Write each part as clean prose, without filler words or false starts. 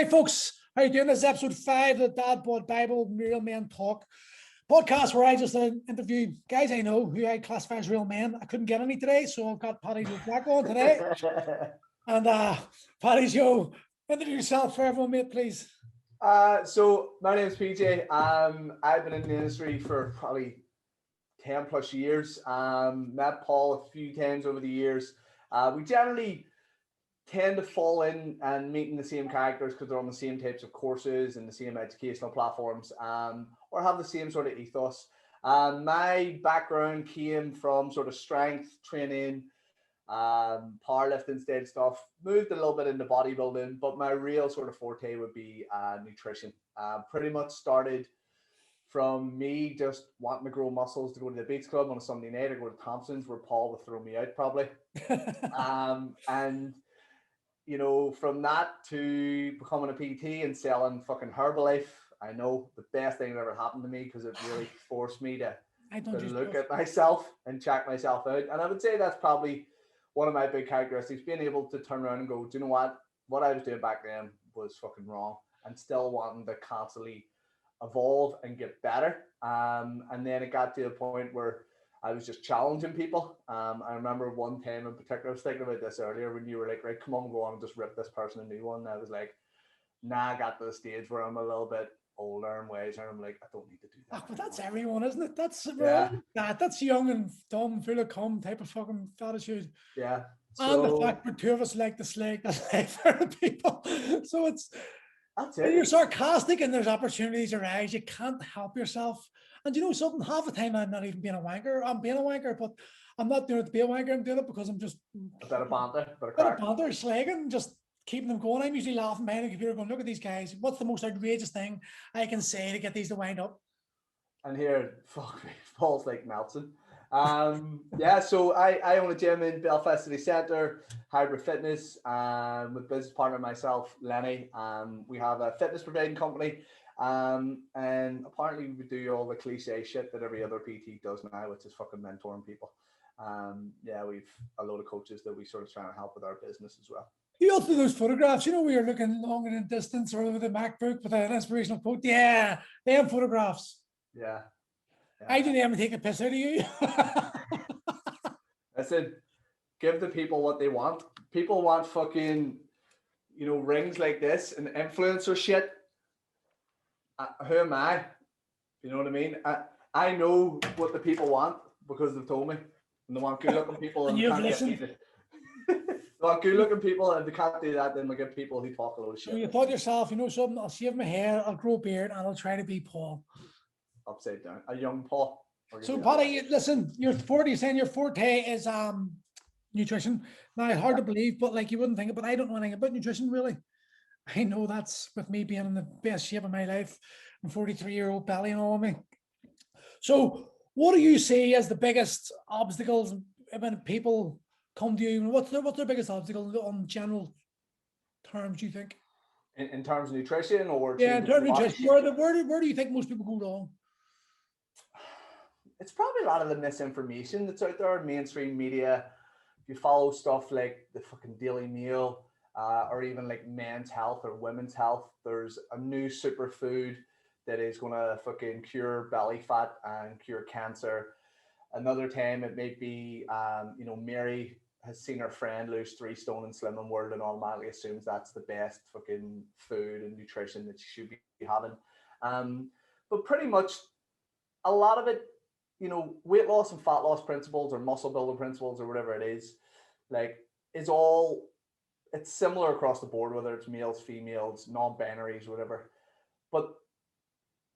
Hey folks, how you doing? This is episode 5 of the DadBodBible Real Men Talk podcast, where I just interview guys I know who I classify as real men. I couldn't get any today, so I've got Paddy Joe Black on today. And Paddy Joe, introduce yourself for everyone, mate, please. So my name is PJ. I've been in the industry for probably 10 plus years. Met Paul a few times over the years. We generally tend to fall in and meeting the same characters because they're on the same types of courses and the same educational platforms, or have the same sort of ethos. My background came from sort of strength training, powerlifting stage stuff, moved a little bit into bodybuilding, but my real sort of forte would be nutrition. Pretty much started from me just wanting to grow muscles to go to the beach club on a Sunday night or go to Thompson's, where Paul would throw me out probably. And you know, from that to becoming a PT and selling fucking Herbalife, I know the best thing that ever happened to me, because it really forced me to look at myself and check myself out. And I would say that's probably one of my big characteristics, being able to turn around and go, do you know what I was doing back then was fucking wrong, and still wanting to constantly evolve and get better. And then it got to a point where I was just challenging people. I remember one time in particular, I was thinking about this earlier, when you were like, right, come on, go on and just rip this person a new one. And I was like, nah, I got to the stage where I'm a little bit older and wiser, and I'm like, I don't need to do that. But that's everyone, isn't it? That's that's young and dumb, full of cum type of fucking attitude. Yeah. And the fact that two of us like to slag the life out of people. So that's it. You're sarcastic and there's opportunities arise. You can't help yourself. And you know something, half the time I'm not even being a wanker. I'm being a wanker, but I'm not doing it to be a wanker. I'm doing it because I'm just a bit of banter, slagging, just keeping them going. I'm usually laughing behind the computer going, look at these guys. What's the most outrageous thing I can say to get these to wind up? And here, fuck me, Paul's like Melton. Yeah, so I own a gym in Belfast City Centre, Hybrid Fitness, with business partner myself, Lenny. We have a fitness providing company. And apparently we do all the cliche shit that every other PT does now, which is fucking mentoring people. Yeah, we've a load of coaches that we sort of trying to help with our business as well. You also do those photographs, you know, where you're looking long and in distance, or with a MacBook with an inspirational quote. Yeah, they have photographs. Yeah. I didn't even take a piss out of you. I said, give the people what they want. People want fucking, you know, rings like this and influencer shit. Who am I? You know what I mean? I know what the people want because they've told me. And they want good looking people, and you've listened. They want good looking people, and if they can't do that, then we get people who talk a lot of shit. So you thought to yourself, you know something, I'll shave my hair, I'll grow a beard, and I'll try to be Paul. Upside down. A young Paul. So Paddy, listen, you're saying your forte is nutrition. Now, hard to believe, but like you wouldn't think it, but I don't know anything about nutrition really. I know that's with me being in the best shape of my life and 43-year-old belly and all of me. So what do you see as the biggest obstacles when people come to you? What's their biggest obstacle on general terms, do you think? In terms of nutrition, or yeah, in terms of nutrition, where do you think most people go wrong? It's probably a lot of the misinformation that's out there in mainstream media. If you follow stuff like the fucking Daily Mail, or even like Men's Health or Women's Health, there's a new superfood that is going to fucking cure belly fat and cure cancer. Another time it may be, you know, Mary has seen her friend lose 3 stone in Slimming World and automatically assumes that's the best fucking food and nutrition that she should be having. But pretty much a lot of it, you know, weight loss and fat loss principles or muscle building principles or whatever it is, like, is all, it's similar across the board, whether it's males, females, non-binaries, whatever. But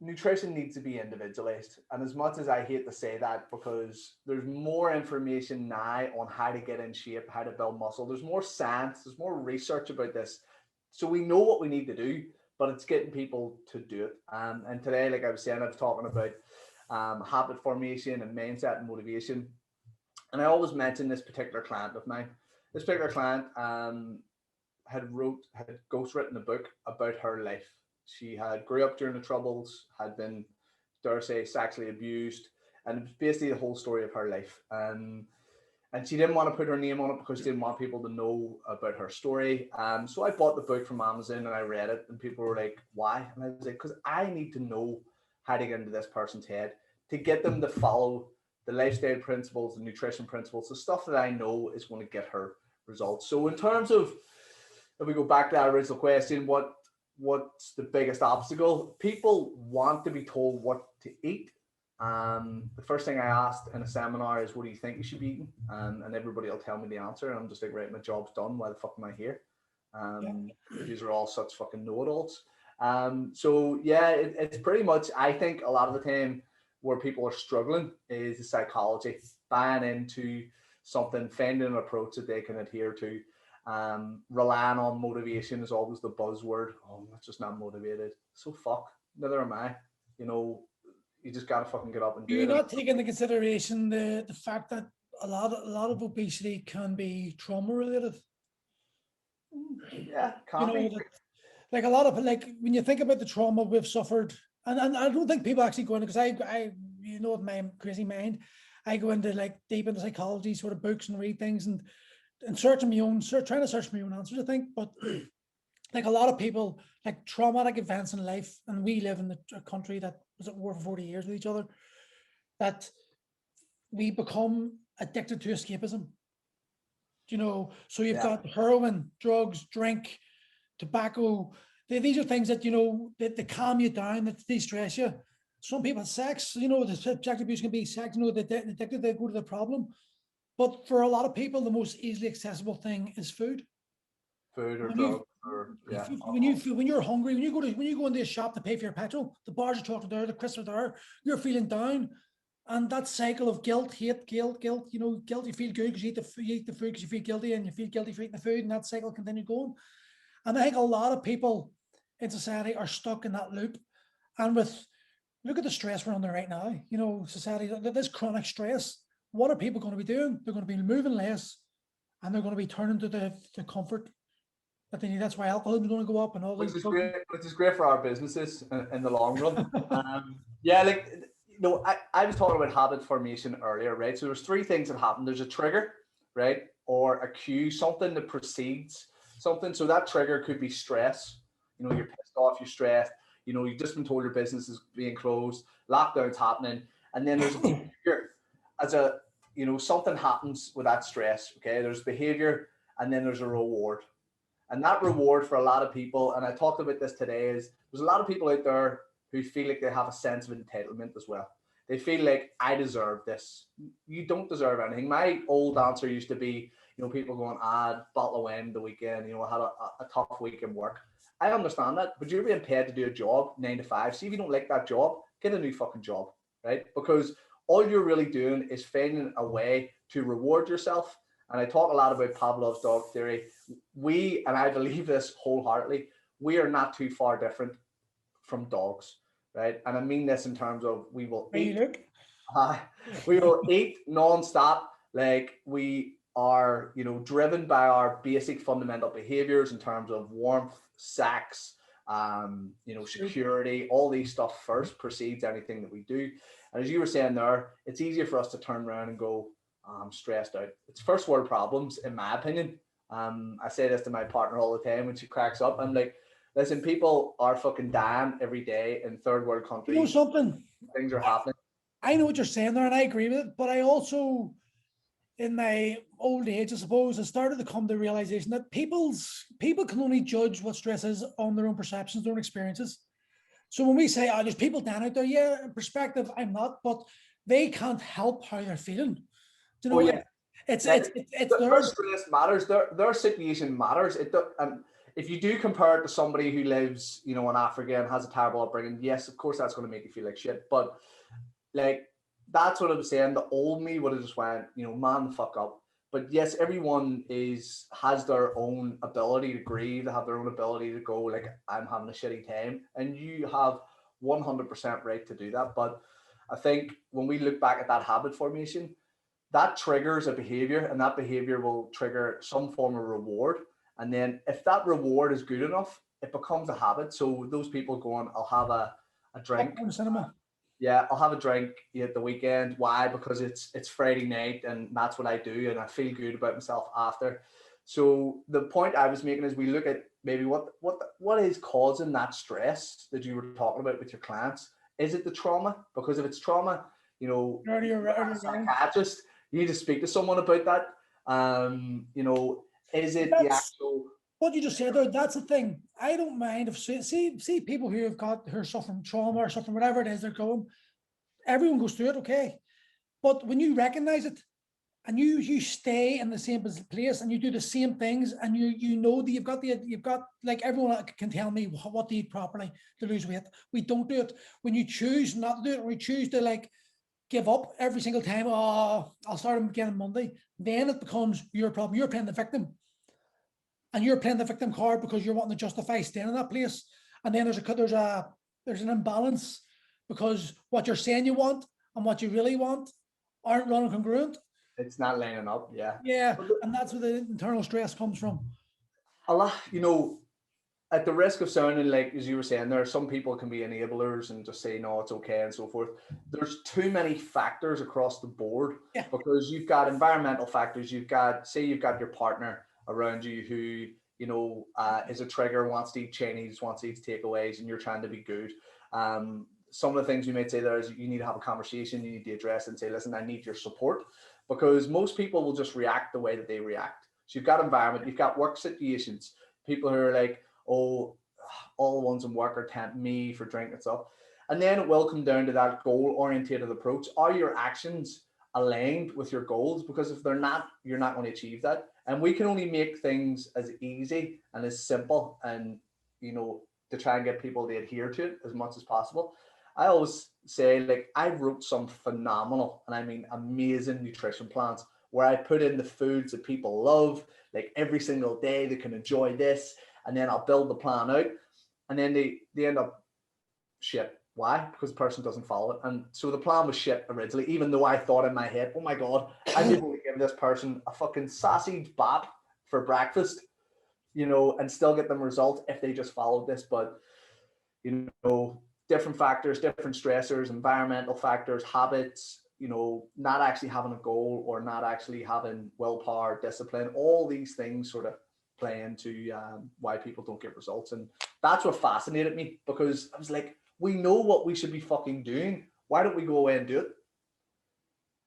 nutrition needs to be individualized. And as much as I hate to say that, because there's more information now on how to get in shape, how to build muscle, there's more science, there's more research about this. So we know what we need to do, but it's getting people to do it. And today, like I was saying, I was talking about habit formation and mindset and motivation. And I always mention this particular client of mine. This particular client had ghostwritten a book about her life. She had grew up during the Troubles, had been, dare say, sexually abused, and it was basically the whole story of her life. And and she didn't want to put her name on it because she didn't want people to know about her story. So I bought the book from Amazon and I read it, and people were like, "Why?" And I was like, "Because I need to know how to get into this person's head to get them to follow the lifestyle principles, the nutrition principles, the stuff that I know is going to get her results." So in terms of, if we go back to that original question, what's the biggest obstacle? People want to be told what to eat. The first thing I asked in a seminar is, "What do you think you should be eating?" And everybody will tell me the answer, and I'm just like, "Right, my job's done. Why the fuck am I here?" These are all such fucking know-it-alls. So yeah, it's pretty much, I think a lot of the time where people are struggling is the psychology, buying into something, finding an approach that they can adhere to. Relying on motivation is always the buzzword. "Oh, I'm just not motivated." So fuck, neither am I. You know, you just gotta fucking get up and Do do you it. not take into consideration the fact that a lot of obesity can be trauma related? Yeah, You can know, be. that, like a lot of, like when you think about the trauma we've suffered, and I don't think people actually go into, because I you know, with my crazy mind, I go into like deep into psychology sort of books and read things and searching my own, trying to search my own answers, I think. But like a lot of people, like traumatic events in life, and we live in a country that was at war for 40 years with each other, that we become addicted to escapism. You know, so you've Yeah, got heroin, drugs, drink, tobacco. These are things that, you know, that they calm you down, that de-stress you. Some people, sex, you know, the subject abuse can be sex, you know, they're addicted, they go to the problem. But for a lot of people, the most easily accessible thing is food. food or When you drugs or yeah. when you're hungry, when you go into a shop to pay for your petrol, the bars of chocolate there, the crisps are there, you're feeling down, and that cycle of guilt, hate, guilt, you know, guilt. You feel good because you eat the food because you feel guilty, and you feel guilty for eating the food, and that cycle continues going. And I think a lot of people in society are stuck in that loop. And with, look at the stress we're under right now, you know, society, this chronic stress. What are people going to be doing? They're going to be moving less, and they're going to be turning to the comfort that they need. That's why alcohol is going to go up and all Which these is drugs. great. Which is great for our businesses in the long run. Yeah, like, you know, I was talking about habit formation earlier, right? So there's three things that happen. There's a trigger, right, or a cue, something that precedes something. So that trigger could be stress. You know, you're pissed off, you're stressed. You know, you've just been told your business is being closed, lockdown's happening, and then there's a behavior. As a, you know, something happens with that stress. Okay, there's behavior, and then there's a reward. And that reward for a lot of people, and I talked about this today, is there's a lot of people out there who feel like they have a sense of entitlement as well. They feel like, "I deserve this." You don't deserve anything. My old answer used to be, you know, people going, bottle of wine the weekend, you know, I had a tough week in work. I understand that, but you're being paid to do a job 9 to 5. See, if you don't like that job, get a new fucking job, right? Because all you're really doing is finding a way to reward yourself. And I talk a lot about Pavlov's dog theory. We, and I believe this wholeheartedly, we are not too far different from dogs, right? And I mean this in terms of we will Hey, eat, look. uh, we will eat nonstop. Like, we are, you know, driven by our basic fundamental behaviors in terms of warmth, sex, you know, security. All these stuff first precedes anything that we do. And as you were saying there, it's easier for us to turn around and go, "I'm stressed out." It's first world problems, in my opinion. I say this to my partner all the time when she cracks up. I'm like, "Listen, people are fucking dying every day in third world You know countries. something? Things are happening." I know what you're saying there, and I agree with it. But I also, in my old age, I suppose, I started to come to the realization that people can only judge what stress is on their own perceptions, their own experiences. So when we say, "Oh, there's people down out there," yeah, in perspective, I'm not, but they can't help how they're feeling. You Oh know, yeah, like, it's their their, stress matters. Their situation matters. And if you do compare it to somebody who lives, you know, in Africa and has a terrible upbringing, yes, of course that's going to make you feel like shit. But like, that's what I was saying. The old me would have just went, you know, "Man, the fuck up." But yes, everyone has their own ability to grieve. They have their own ability to go, like, "I'm having a shitty time," and you have 100% right to do that. But I think when we look back at that habit formation, that triggers a behavior, and that behavior will trigger some form of reward. And then if that reward is good enough, it becomes a habit. So those people going, "I'll have a drink." popcorn cinema. Yeah, I'll have a drink at the weekend. Why? Because it's Friday night and that's what I do, and I feel good about myself after. So the point I was making is we look at maybe what is causing that stress that you were talking about with your clients. Is it the trauma? Because if it's trauma, you know, you're not a psychiatrist. You need to speak to someone about that. You know, is it the That's actual? what you just said there. That's the thing. I don't mind if see people who are suffering trauma or suffering whatever it is they're going. Everyone goes through it, okay. But when you recognize it and you stay in the same place and you do the same things and you know that you've got like everyone can tell me what to eat properly to lose weight. We don't do it. When you choose not to do it, or we choose to like give up every single time, oh, I'll start again on Monday, then it becomes your problem. You're playing the victim. And you're playing the victim card because you're wanting to justify staying in that place. And then there's an imbalance because what you're saying you want and what you really want aren't running congruent. It's not lining up. Yeah. Yeah, and that's where the internal stress comes from. A lot, you know, at the risk of sounding like, as you were saying, there are some people can be enablers and just say, no, it's okay and so forth. There's too many factors across the board, yeah. Because you've got environmental factors. You've got your partner around you who, you know, is a trigger, wants to eat Chinese, wants to eat takeaways, and you're trying to be good. Some of the things you might say there is you need to have a conversation, you need to address and say, listen, I need your support, because most people will just react the way that they react. So you've got environment, you've got work situations, people who are like, oh, all the ones in work are tempting me for drinking and stuff. And then it will come down to that goal-oriented approach. Are your actions aligned with your goals? Because if they're not, you're not going to achieve that. And we can only make things as easy and as simple and, you know, to try and get people to adhere to it as much as possible. I always say, like, I wrote some phenomenal, and I mean amazing nutrition plans where I put in the foods that people love, like every single day they can enjoy this, and then I'll build the plan out, and then they end up shit. Why? Because the person doesn't follow it. And so the plan was shit originally, even though I thought in my head, oh my God, I'm able to give this person a fucking sausage bap for breakfast, you know, and still get them results if they just followed this. But, you know, different factors, different stressors, environmental factors, habits, you know, not actually having a goal or not actually having willpower, discipline, all these things sort of play into why people don't get results. And that's what fascinated me, because I was like, we know what we should be fucking doing. Why don't we go away and do it?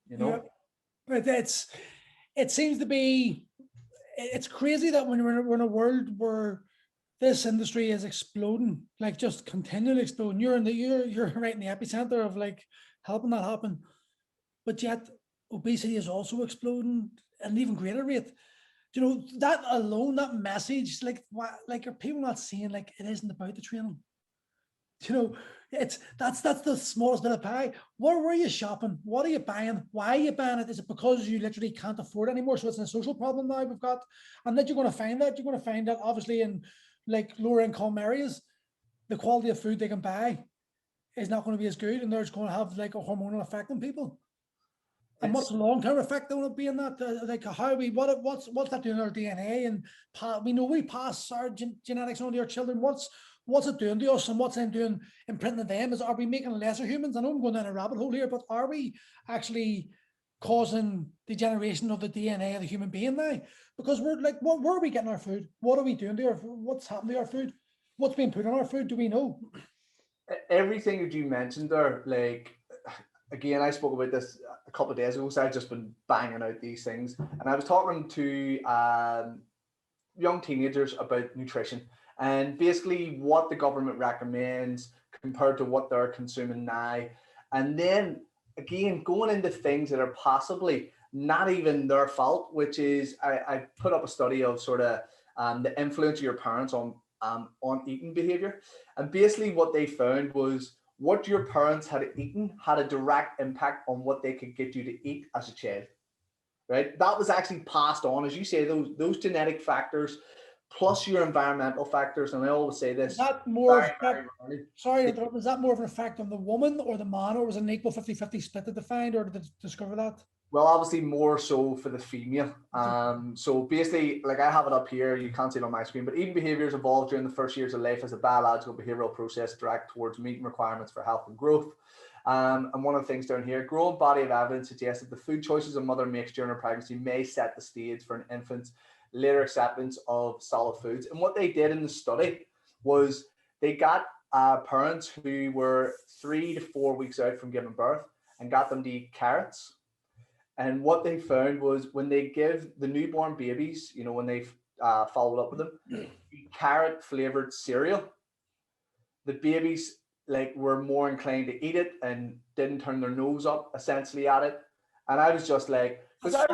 You know? Yeah. But it seems to be, it's crazy that when we're in a world where this industry is exploding, like just continually exploding, you're right in the epicenter of like helping that happen. But yet obesity is also exploding at an even greater rate. You know, that alone, that message, like what, like are people not seeing like it isn't about the training? You know, that's the smallest bit of pie. Where were you shopping? What are you buying? Why are you buying it? Is it because you literally can't afford it anymore? So it's a social problem now we've got, and that you're going to find that obviously in like lower income areas, the quality of food they can buy is not going to be as good, and there's going to have like a hormonal effect on people. And what's the long-term effect going to be in that? Like how we what's that doing to our DNA? And we know we pass our genetics on to our children. What's it doing to us, and what's it doing imprinting them? Are we making lesser humans? I know I'm going down a rabbit hole here, but are we actually causing degeneration of the DNA of the human being now? Because we're like, where are we getting our food? What are we doing to our? What's happening to our food? What's being put on our food? Do we know? Everything that you mentioned there, like, again, I spoke about this a couple of days ago, so I've just been banging out these things. And I was talking to young teenagers about nutrition and basically what the government recommends compared to what they're consuming now. And then again, going into things that are possibly not even their fault, which is I put up a study of sort of the influence of your parents on eating behavior. And basically what they found was what your parents had eaten had a direct impact on what they could get you to eat as a child, right? That was actually passed on, as you say, those genetic factors plus your environmental factors. And I always say this. Is that more was that more of an effect on the woman or the man, or was it an equal 50-50 split that defined, or did they discover that? Well, obviously more so for the female. So basically, like I have it up here, you can't see it on my screen, but eating behaviors evolved during the first years of life as a biological behavioral process direct towards meeting requirements for health and growth. And one of the things down here, growing body of evidence suggests that the food choices a mother makes during her pregnancy may set the stage for an infant's later acceptance of solid foods. And what they did in the study was they got parents who were 3 to 4 weeks out from giving birth and got them to eat carrots. And what they found was when they give the newborn babies, you know, when they followed up with them, carrot flavored cereal, the babies like were more inclined to eat it and didn't turn their nose up essentially at it. And I was just like, because I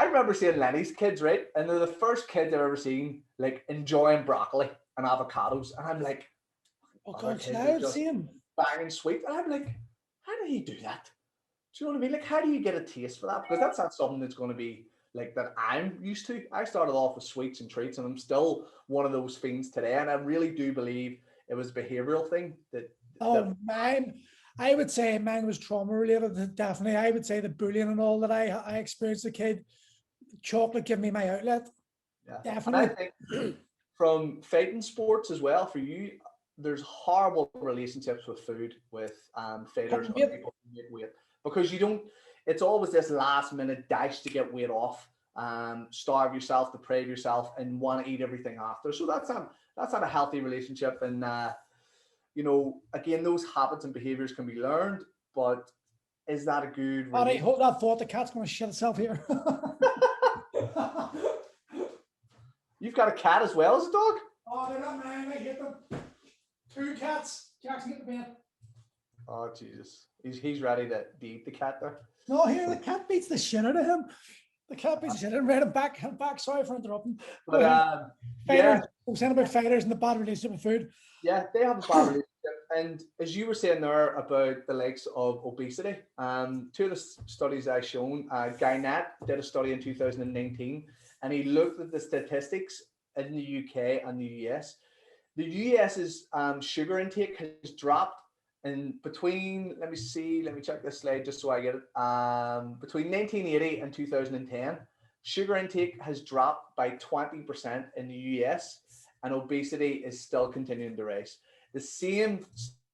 remember seeing Lenny's kids, right? And they're the first kids I've ever seen like enjoying broccoli and avocados. And I'm like, Oh God, I've seen banging sweet. And I'm like, how did he do that? Do you know what I mean? Like, how do you get a taste for that? Because that's not something that's going to be like that I'm used to. I started off with sweets and treats, and I'm still one of those fiends today. And I really do believe it was a behavioral thing that. I would say mine was trauma related. Definitely, I would say the bullying and all that I experienced as a kid. Chocolate gave me my outlet. Yeah, definitely. And I think from fighting sports as well for you, there's horrible relationships with food with fighters or people who make weight. Because you don't, it's always this last minute dash to get weight off, starve yourself, deprive yourself, and want to eat everything after. So that's not a healthy relationship. And you know, again, those habits and behaviors can be learned, but is that a good? I hope that thought the cat's going to shit itself here. You've got a cat as well as a dog? Oh, they're not mine. I hate them. 2 cats. Jackson, get the bed. Oh Jesus. He's ready to eat the cat there. No, here the cat beats the shit out of him. The cat beats the shit out of him. Right, I'm back. Sorry for interrupting. But fighters. We're saying about fighters and the bad relationship with food. Yeah, they have a bad relationship. And as you were saying there about the likes of obesity, 2 of the studies I've shown, Guy Nat did a study in 2019, and he looked at the statistics in the UK and the US. The US's sugar intake has dropped. And between, let me check this slide just so I get it. Between 1980 and 2010, sugar intake has dropped by 20% in the US, and obesity is still continuing to rise. The same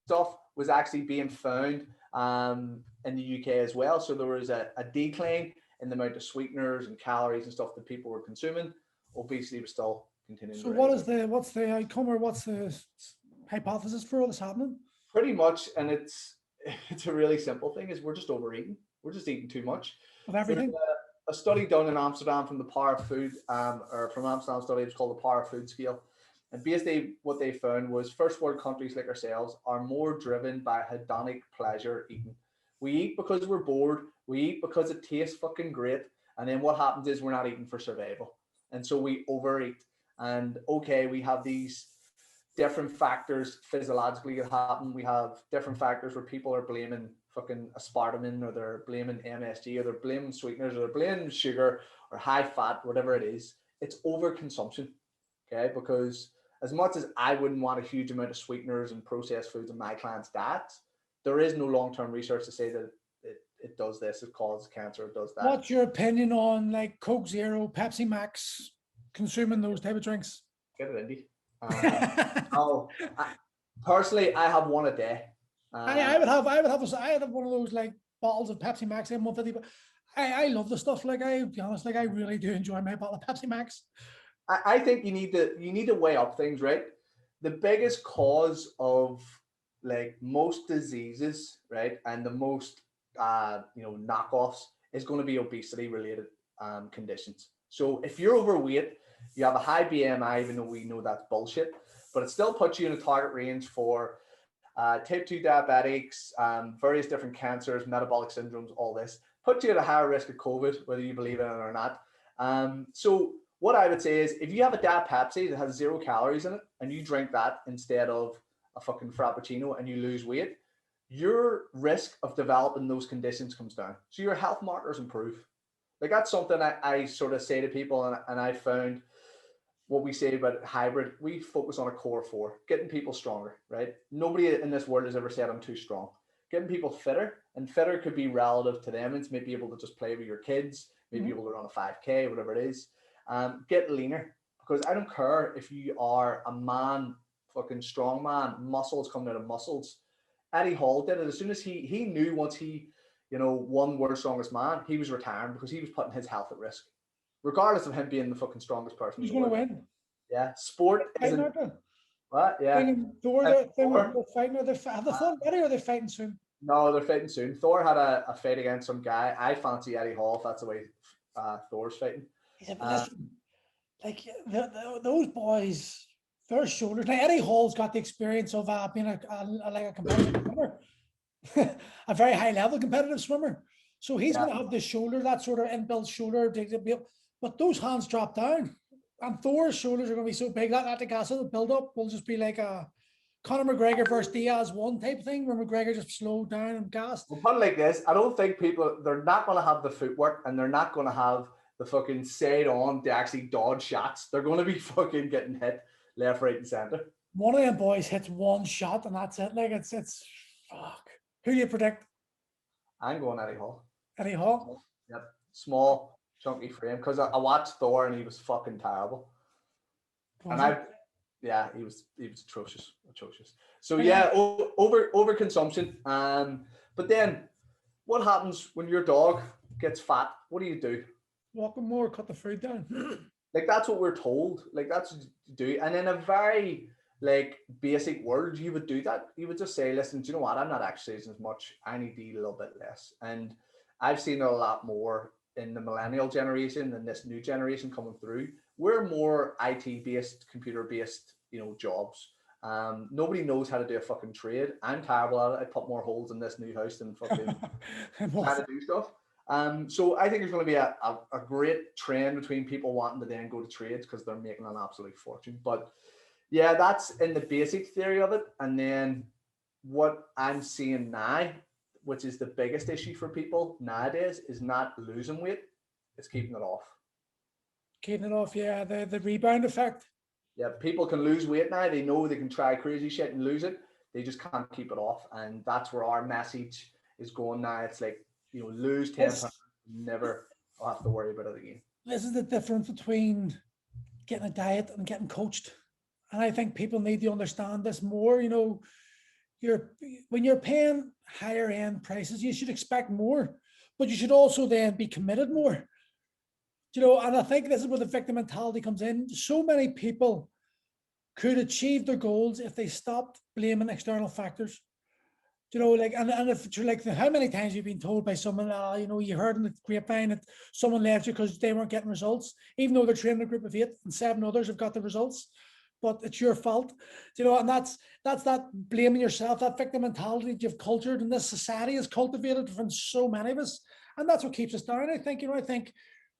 stuff was actually being found in the UK as well. So there was a decline in the amount of sweeteners and calories and stuff that people were consuming. Obesity was still continuing to rise. So what's the outcome, or what's the hypothesis for all this happening? Pretty much, and it's a really simple thing, is we're just overeating. We're just eating too much of everything. A study done in Amsterdam from the Power of Food, or from Amsterdam study, it's called the Power of Food scale. And basically what they found was first world countries like ourselves are more driven by hedonic pleasure eating. We eat because we're bored. We eat because it tastes fucking great. And then what happens is we're not eating for survival. And so we overeat. And okay, we have these different factors physiologically that happen. We have different factors where people are blaming fucking aspartame, or they're blaming MSG, or they're blaming sweeteners, or they're blaming sugar or high fat, whatever it is. It's overconsumption. Okay, because as much as I wouldn't want a huge amount of sweeteners and processed foods in my clients' diets, there is no long-term research to say that it does this, it causes cancer, it does that. What's your opinion on like Coke Zero, Pepsi Max, consuming those type of drinks? Get it, Indy. Personally, I have one a day. I would have one of those like bottles of Pepsi Max in 150. But I love the stuff. Like, I be honest, like I really do enjoy my bottle of Pepsi Max. I think you need to weigh up things, right? The biggest cause of like most diseases, right, and the most knockoffs is going to be obesity related conditions. So if you're overweight, you have a high BMI, even though we know that's bullshit, but it still puts you in a target range for type 2 diabetics, various different cancers, metabolic syndromes, all this. Puts you at a higher risk of COVID, whether you believe in it or not. So what I would say is, if you have a Diet Pepsi that has 0 calories in it, and you drink that instead of a fucking Frappuccino, and you lose weight, your risk of developing those conditions comes down. So your health markers improve. Like, that's something I sort of say to people, and I found what we say about hybrid, we focus on a core 4, getting people stronger, right? Nobody in this world has ever said I'm too strong. Getting people fitter, and fitter could be relative to them. It's maybe able to just play with your kids, maybe able to run a 5K, whatever it is. Get leaner, because I don't care if you are a man, fucking strong man, muscles coming out of muscles. Eddie Hall did it. As soon as he knew once he, won World's Strongest Man, he was retiring because he was putting his health at risk, regardless of him being the fucking strongest person in Who's the going to world. win? Yeah, sport Fighting, isn't aren't they? what. Yeah, Thor, and they're Thor. fighting. Have they fought already, or are they fighting soon? No, they're fighting soon. Thor had a fight against some guy. I fancy Eddie Hall if that's the way Thor's fighting. He said, but listen, like those boys, their shoulders. Now Eddie Hall's got the experience of being like a competitive swimmer, a very high level competitive swimmer. So he's going to have the shoulder, that sort of inbuilt shoulder to be able, but those hands drop down, and Thor's shoulders are going to be so big that the gas of the build up will just be like a Conor McGregor versus Diaz one type thing, where McGregor just slowed down and gassed. We'll put it like this: I don't think they're not going to have the footwork, and they're not going to have the fucking side on to actually dodge shots. They're going to be fucking getting hit left, right, and center. One of them boys hits one shot, and that's it. Like it's fuck. Who do you predict? I'm going Eddie Hall. Eddie Hall. Yep, small, chunky frame. Because I watched Thor and he was fucking terrible. He was atrocious. So yeah, overconsumption. But then, what happens when your dog gets fat? What do? Walk more, cut the food down. Like that's what we're told. Like that's what you do. And in a very like basic words, you would do that. You would just say, listen, do you know what? I'm not exercising as much. I need to eat a little bit less. And I've seen it a lot more in the millennial generation than this new generation coming through. We're more IT based, computer based, jobs. Nobody knows how to do a fucking trade. I'm terrible at it. I put more holes in this new house than fucking trying to do stuff. So I think there's going to be a great trend between people wanting to then go to trades because they're making an absolute fortune. But yeah, that's in the basic theory of it. And then what I'm seeing now, which is the biggest issue for people nowadays, is not losing weight, it's keeping it off. Keeping it off, yeah, the rebound effect. Yeah, people can lose weight now. They know they can try crazy shit and lose it. They just can't keep it off. And that's where our message is going now. It's like, lose 10 pounds, never have to worry about it again. This is the difference between getting a diet and getting coached. And I think people need to understand this more. When you're paying higher end prices, you should expect more, but you should also then be committed more. And I think this is where the victim mentality comes in. So many people could achieve their goals if they stopped blaming external factors. And if like how many times you've been told by someone, you heard in the grapevine that someone left you because they weren't getting results, even though they're training a group of 8 and 7 others have got the results, but it's your fault. And that's that blaming yourself, that victim mentality that you've cultured and this society has cultivated from so many of us, and that's what keeps us down. I think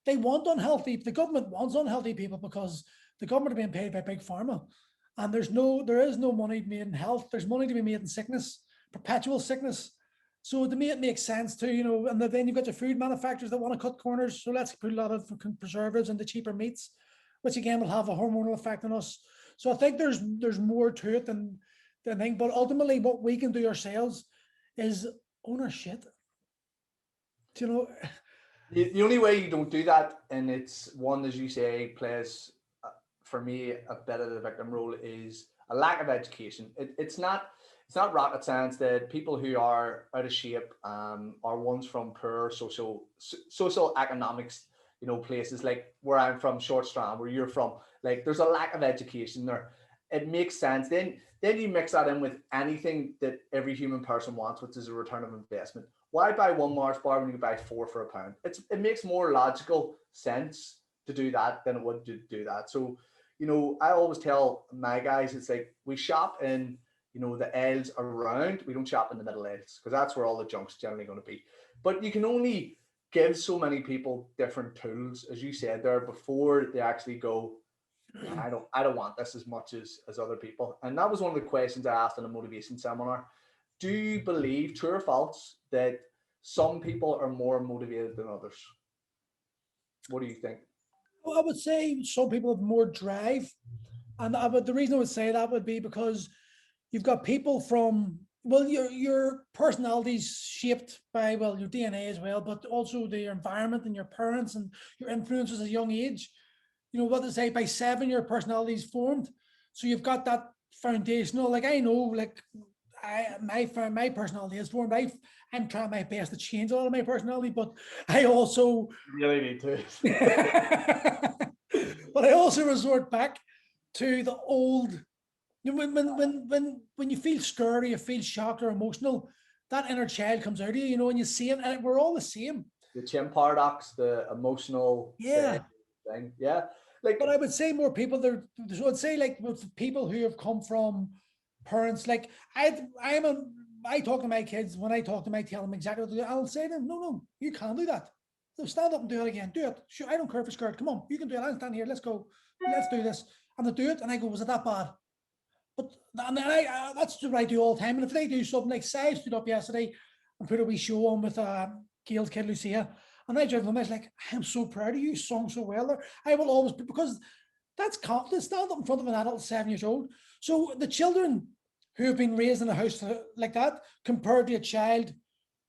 they want the government wants unhealthy people because the government are being paid by big pharma, and there is no money made in health. There's money to be made in sickness. Perpetual sickness. So to me, it makes sense too, and then you've got your food manufacturers that want to cut corners. So let's put a lot of preservatives into cheaper meats, which again will have a hormonal effect on us. So I think there's more to it than thing. But ultimately, what we can do ourselves is own our shit. The only way you don't do that, and it's one, as you say, plays for me a bit of the victim role, is a lack of education. It's not rocket science that people who are out of shape are ones from poor social economics, places like where I'm from, Short Strand, where you're from. Like there's a lack of education there. It makes sense. Then you mix that in with anything that every human person wants, which is a return of investment. Why buy one Mars bar when you buy 4 for £1? It makes more logical sense to do that than it would to do that. So, I always tell my guys, it's like we shop in the aisles around, we don't shop in the middle aisles because that's where all the junk's generally going to be. But you can only give so many people different tools, as you said there, before they actually go, I don't want this as much as other people. And that was one of the questions I asked in a motivation seminar. Do you believe, true or false, that some people are more motivated than others? What do you think? Well, I would say some people have more drive, and the reason I would say that would be because you've got people from, your personality's shaped by, your DNA as well, but also the environment and your parents and your influences at a young age. What they say, by 7, your personality's formed. So you've got that foundational, like I know, like my personality is formed. I'm trying my best to change a lot of my personality, but I also You really need to. but I also resort back to the old. When you feel scared or you feel shocked or emotional, that inner child comes out of you, and you see it, and we're all the same. The chin paradox, the emotional Yeah. thing. Yeah. Like, But I would say more people there. So I'd say like with people who have come from parents, like I talk to my kids, when I talk to them, I tell them exactly what to do. I'll say to them, no, you can't do that. So stand up and do it again. Do it. Sure, I don't care if it's scared. Come on, you can do it. I'll stand here. Let's go. Let's do this. And they do it. And I go, was it that bad? But and then that's what I do all the time. And if they do something like, say, I stood up yesterday and put a wee show on with Gail's kid Lucia, and I drive them, I was like, I am so proud of you. You sung so well there. I will always, because that's confidence. Stand up in front of an adult 7 years old. So the children who have been raised in a house like that, compared to a child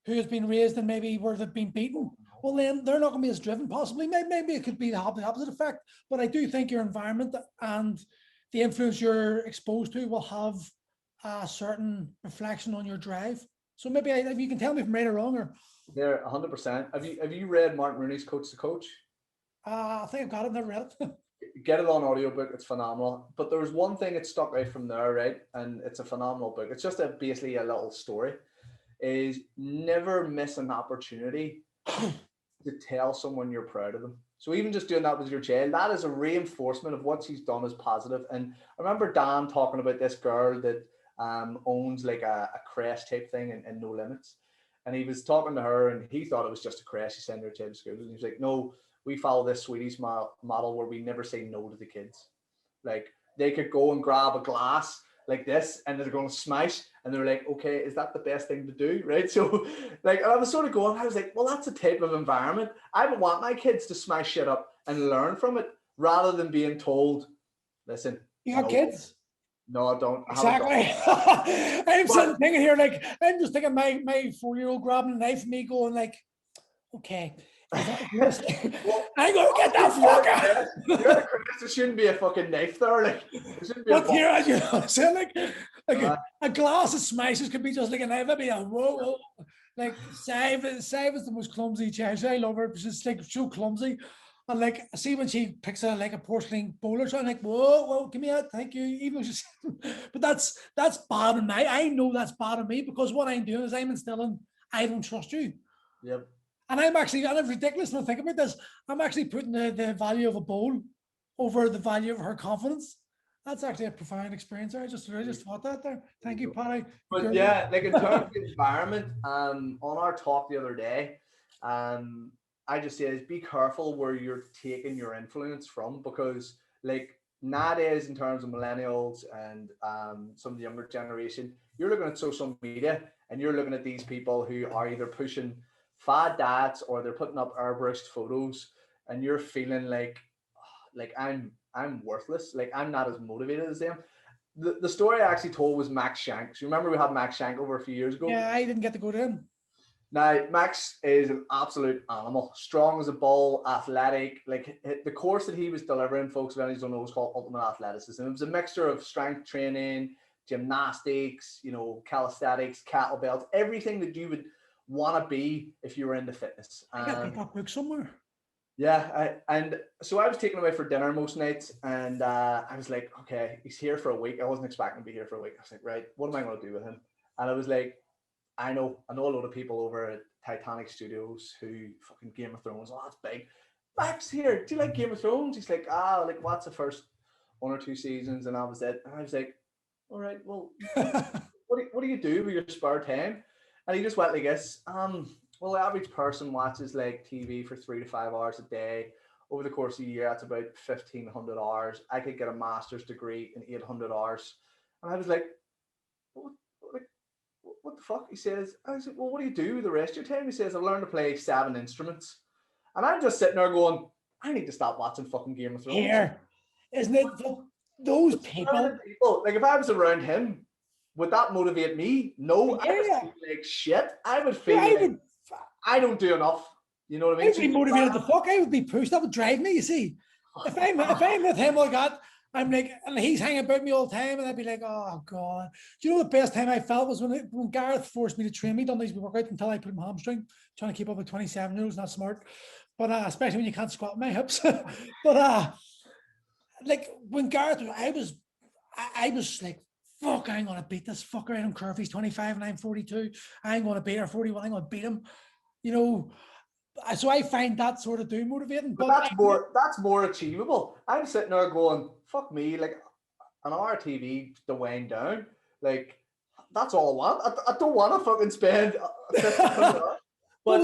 who has been raised in maybe where they've been beaten, well, then they're not going to be as driven. Possibly, maybe it could be the opposite effect. But I do think your environment and the influence you're exposed to will have a certain reflection on your drive. So maybe if you can tell me if I'm right or wrong, or they're 100%. Have you read Martin Rooney's Coach to Coach? I think I've got it. Never read it. Get it on audiobook. It's phenomenal. But there was one thing that stuck out from there, right? And it's a phenomenal book. It's just basically a little story. Is never miss an opportunity to tell someone you're proud of them. So even just doing that with your child, that is a reinforcement of what she's done as positive. And I remember Dan talking about this girl that owns like a creche type thing in No Limits. And he was talking to her and he thought it was just a creche. He sent her child to school. And he was like, no, we follow this Swedish model where we never say no to the kids. Like they could go and grab a glass like this and they're going to smash. And they're like, okay, is that the best thing to do? Right. So like, I was sort of going, I was like, well, that's a type of environment. I would want my kids to smash shit up and learn from it rather than being told, listen. You got kids? No, I don't. Exactly. I'm sitting thinking here, like, I'm just thinking my 4-year-old grabbing a knife and me going like, okay. I'm going to get that fuck out. You're a Christ, there shouldn't be a fucking knife there. Like, there shouldn't be but here, you know, so like a glass of smashes could be just like a knife. I'd be like, whoa. Like, Save is the most clumsy child. I love her. She's like so clumsy. And like, I see when she picks a porcelain bowl or something, like, whoa, give me that, thank you. Even though she's, but that's bad on me. I know that's bad on me because what I'm doing is I'm instilling, I don't trust you. Yep. And I'm ridiculous when I think about this. I'm actually putting the value of a bowl over the value of her confidence. That's actually a profound experience. I just thought that there. Thank you, Paddy. But yeah, like in terms of the environment, on our talk the other day, I just say be careful where you're taking your influence from, because like nowadays in terms of millennials and some of the younger generation, you're looking at social media and you're looking at these people who are either pushing fad diets or they're putting up airbrushed photos, and you're feeling like I'm worthless, like I'm not as motivated as them. The story I actually told was Max Shank. So remember we had Max Shank over a few years ago? Yeah, I didn't get to go to him. Now, Max is an absolute animal, strong as a bull, athletic. Like the course that he was delivering, folks, if anyone don't know, was called Ultimate Athleticism. It was a mixture of strength training, gymnastics, calisthenics, kettlebells, everything that you would want to be if you were into fitness. I got that book somewhere. Yeah, and so I was taken away for dinner most nights, and I was like, okay, he's here for a week. I wasn't expecting to be here for a week. I was like, right, what am I going to do with him? And I was like, I know a lot of people over at Titanic Studios who fucking Game of Thrones. Oh, that's big. Max here. Do you like Game of Thrones? He's like, what's the first 1 or 2 seasons? And I was it. And I was like, all right, well, what do you do with your spare time? And he just went like this. Well, the average person watches like TV for 3 to 5 hours a day. Over the course of a year, that's about 1,500 hours. I could get a master's degree in 800 hours. And I was like, what the fuck? He says, I said, well, what do you do the rest of your time? He says, I've learned to play 7 instruments. And I'm just sitting there going, I need to stop watching fucking Game of Thrones. Here, isn't it? Those people. Like if I was around him, would that motivate me? No, yeah. I would feel like shit. I would feel I don't do enough. You know what I mean? I'd be motivated to fuck. I would be pushed. That would drive me, you see. If I'm with him like that, I'm like, and he's hanging about me all the time, and I'd be like, oh God. Do you know the best time I felt was when Gareth forced me to train me, done these workouts until I put him hamstring, trying to keep up with 27-year-olds, not smart. But especially when you can't squat my hips. But like when Gareth, I was like, fuck, I'm gonna beat this fucker. I don't care if he's 25 and I'm 42. I'm gonna beat her 41. I'm gonna beat him. You know, so I find that sort of doing motivating. But that's more achievable. I'm sitting there going, fuck me, like an hour TV to wind down. Like that's all I want. I don't want to fucking spend 50 quid. But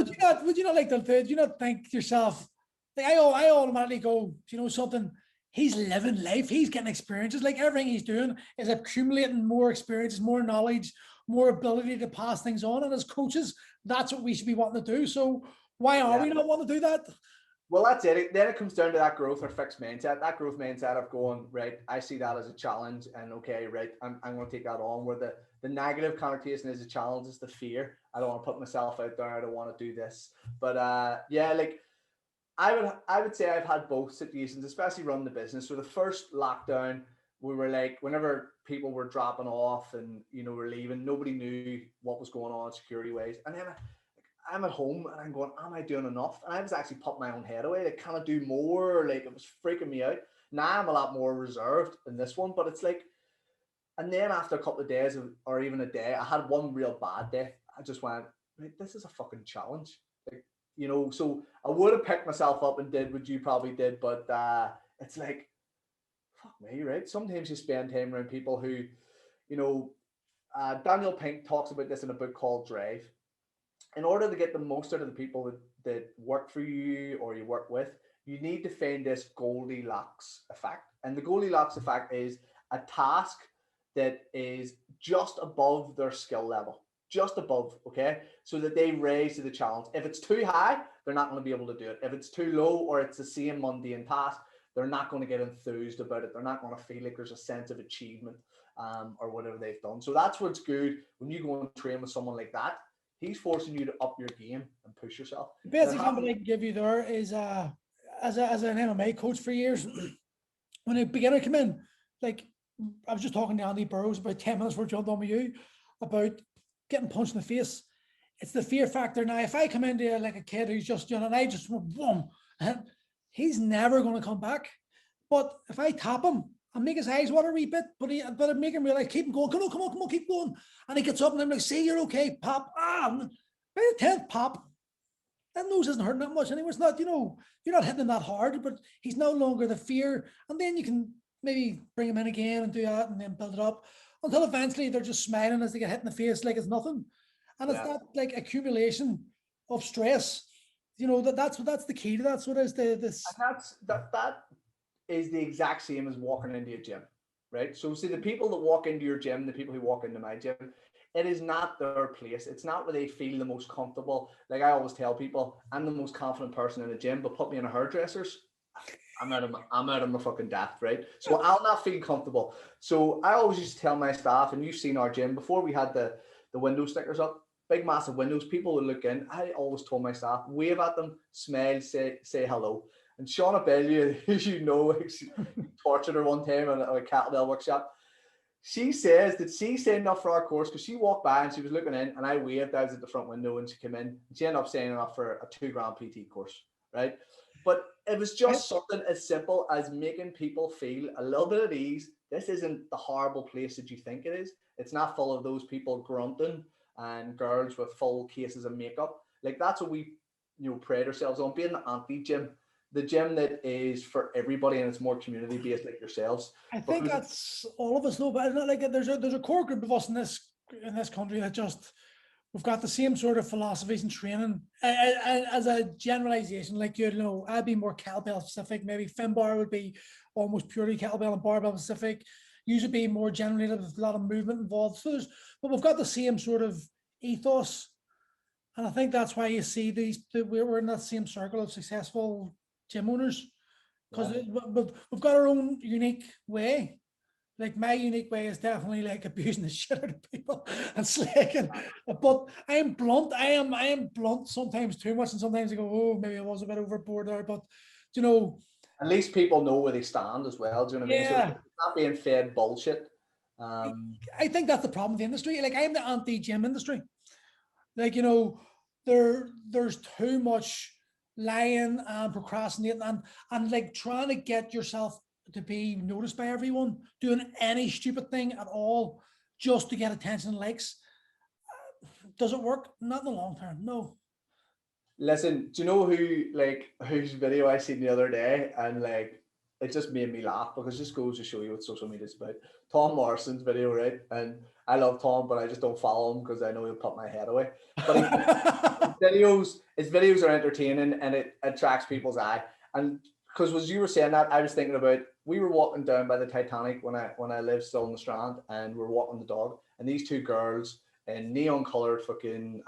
would you not like to do you not think to yourself, like I automatically go, do you know something? He's living life, he's getting experiences. Like everything he's doing is accumulating more experiences, more knowledge, more ability to pass things on. And as coaches, that's what we should be wanting to do. So why are we not wanting to do that? Well, that's it. Then it comes down to that growth or fixed mindset. That growth mindset of going, right, I see that as a challenge, and okay, right, I'm going to take that on. Where the negative connotation is a challenge, is the fear. I don't want to put myself out there. I don't want to do this. But yeah, like I would say I've had both situations, especially running the business. So the first lockdown, we were like, whenever people were dropping off and were leaving, nobody knew what was going on security wise. And then I'm at home and I'm going, am I doing enough? And I was actually putting my own head away. Like, can I do more? Like, it was freaking me out. Now I'm a lot more reserved in this one, but it's like, and then after a couple of days or even a day, I had one real bad day. I just went, right, this is a fucking challenge. Like, so I would have picked myself up and did what you probably did, but it's like, fuck me, right? Sometimes you spend time around people who, Daniel Pink talks about this in a book called Drive. In order to get the most out of the people that work for you or you work with, you need to find this Goldilocks effect. And the Goldilocks effect is a task that is just above their skill level, just above, okay? So that they raise to the challenge. If it's too high, they're not going to be able to do it. If it's too low or it's the same mundane task, they're not going to get enthused about it. They're not going to feel like there's a sense of achievement or whatever they've done. So that's what's good when you go and train with someone like that. He's forcing you to up your game and push yourself. The best example I can give you there is as an MMA coach for years, when a beginner come in, like I was just talking to Andy Burrows about 10 minutes before I jumped on with you about getting punched in the face. It's the fear factor. Now, if I come into like a kid who's just, and I just went, boom, he's never going to come back. But if I tap him and make his eyes water a wee bit, but I make him realize, keep him going, come on, keep going. And he gets up and I'm like, see, you're okay, pop. By the 10th pop, that nose isn't hurting that much anymore. It's not, you're not hitting him that hard, but he's no longer the fear. And then you can maybe bring him in again and do that and then build it up until eventually they're just smiling as they get hit in the face like it's nothing. And it's that like accumulation of stress, that's the key to that. So it is this. And that is the exact same as walking into a gym, right? So see the people that walk into your gym, the people who walk into my gym, it is not their place. It's not where they feel the most comfortable. Like I always tell people, I'm the most confident person in the gym, but put me in a hairdresser's, I'm out of my fucking depth, right? So I'll not feel comfortable. So I always used to tell my staff, and you've seen our gym before we had the window stickers up, big massive windows, people would look in. I always told my staff, wave at them, smile, say hello. And Shauna Bellew, who tortured her one time at a kettlebell workshop. She says that she signed up for our course because she walked by and she was looking in and I waved. I was at the front window and she came in and she ended up signing up for a $2,000 PT course, right? But it was just something as simple as making people feel a little bit at ease. This isn't the horrible place that you think it is. It's not full of those people grunting and girls with full cases of makeup. Like that's what we pride ourselves on, being the anti-gym. The gym that is for everybody and it's more community based like yourselves. I think that's all of us though, but like there's a core group of us in this country that just we've got the same sort of philosophies and training as a generalization. Like I'd be more kettlebell specific. Maybe Finbar would be almost purely kettlebell and barbell specific. You should be more generally with a lot of movement involved. But we've got the same sort of ethos, and I think that's why you see we're in that same circle of successful gym owners, because we've got our own unique way. Like my unique way is definitely like abusing the shit out of people and slacking. But I am blunt. I am blunt sometimes too much, and sometimes I go, oh, maybe I was a bit overboard there. But At least people know where they stand as well. Do you know what I mean? So Yeah. it's not being fed bullshit. I think that's the problem with the industry. Like, I'm the anti-gym industry. Like, there's too much lying and procrastinating and like trying to get yourself to be noticed by everyone, doing any stupid thing at all just to get attention and likes. Does it work? Not in the long term. No. Listen, do you know whose video I seen the other day, and like it just made me laugh because it just goes to show you what social media is about. Tom Morrison's video, right? And I love Tom, but I just don't follow him because I know he'll put my head away. But his videos are entertaining and it attracts people's eye. And because as you were saying that, I was thinking about, we were walking down by the Titanic when I lived still in the Strand, and we're walking the dog, and these two girls in neon colored fucking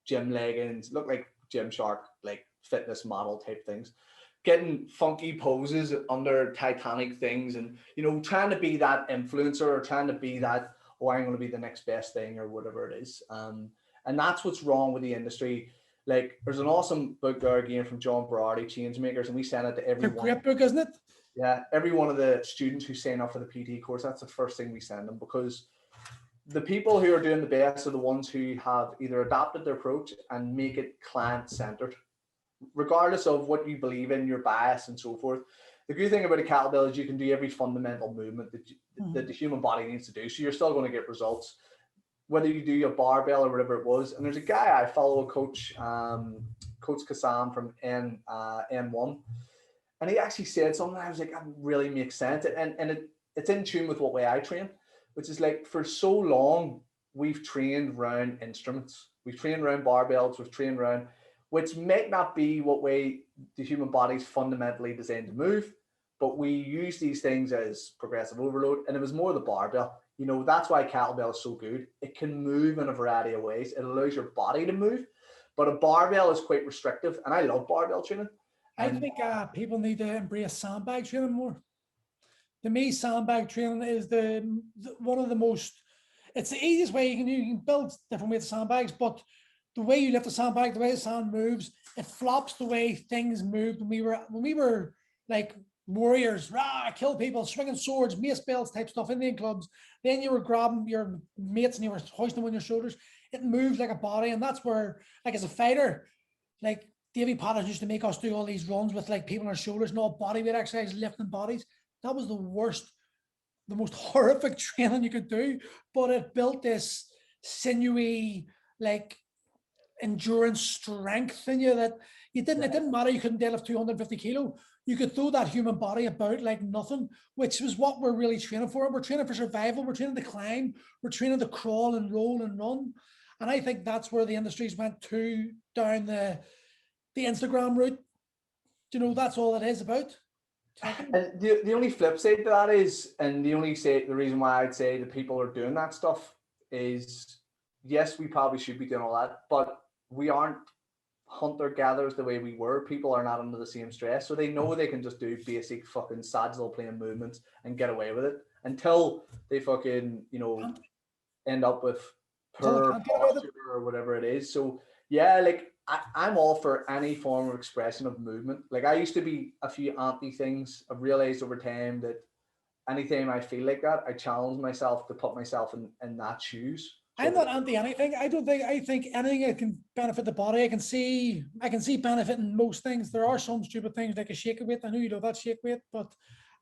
gym leggings, look like Gymshark, like fitness model type things, getting funky poses under Titanic things, and trying to be that influencer or trying to be that, oh, I'm going to be the next best thing or whatever it is. And that's what's wrong with the industry. Like, there's an awesome book there again from John Berardi, Changemakers, and we send it to everyone. It's a great book, isn't it? Yeah, every one of the students who sign up for the PT course, that's the first thing we send them, because the people who are doing the best are the ones who have either adapted their approach and make it client-centered, regardless of what you believe in, your bias and so forth. The good thing about a kettlebell is you can do every fundamental movement that the human body needs to do, so you're still going to get results, whether you do a barbell or whatever it was. And there's a guy I follow, Coach Kassam from N1, and he actually said something. I was like, that really makes sense, and it's in tune with what way I train, which is like, for so long we've trained around instruments, we've trained around barbells, we've trained around, which might not be what way the human body is fundamentally designed to move, but we use these things as progressive overload, and it was more the barbell. That's why kettlebell is so good. It can move in a variety of ways. It allows your body to move, but a barbell is quite restrictive, and I love barbell training. I think people need to embrace sandbag training more. To me, sandbag training is one of the most, it's the easiest way you can build different weights of sandbags, but the way you lift a sandbag, the way the sand moves, it flops the way things moved when we were like warriors, kill people, swinging swords, mace belts type stuff, Indian clubs. Then you were grabbing your mates and you were hoisting them on your shoulders. It moved like a body, and that's where, like, as a fighter, like Davy Patterson used to make us do all these runs with like people on our shoulders and all bodyweight exercise, lifting bodies. That was the worst, the most horrific training you could do, but it built this sinewy, like, endurance strength in you that it didn't matter. You couldn't deadlift 250 kilo. You could throw that human body about like nothing, which was what we're really training for. We're training for survival. We're training to climb. We're training to crawl and roll and run. And I think that's where the industries went down the Instagram route. That's all it is about. And the only flip side to that is, and the reason why I'd say that people are doing that stuff is, yes, we probably should be doing all that, but we aren't hunter-gatherers the way we were. People are not under the same stress, so they know they can just do basic fucking saddle playing movements and get away with it until they fucking, end up with poor posture or whatever it is. So yeah, like, I'm all for any form of expression of movement. Like, I used to be a few anti things. I've realized over time that anytime I feel like that, I challenge myself to put myself in that shoes. So I'm not anti anything. I think anything that can benefit the body. I can see benefit in most things. There are some stupid things like a shake weight. I know you love that shake weight, but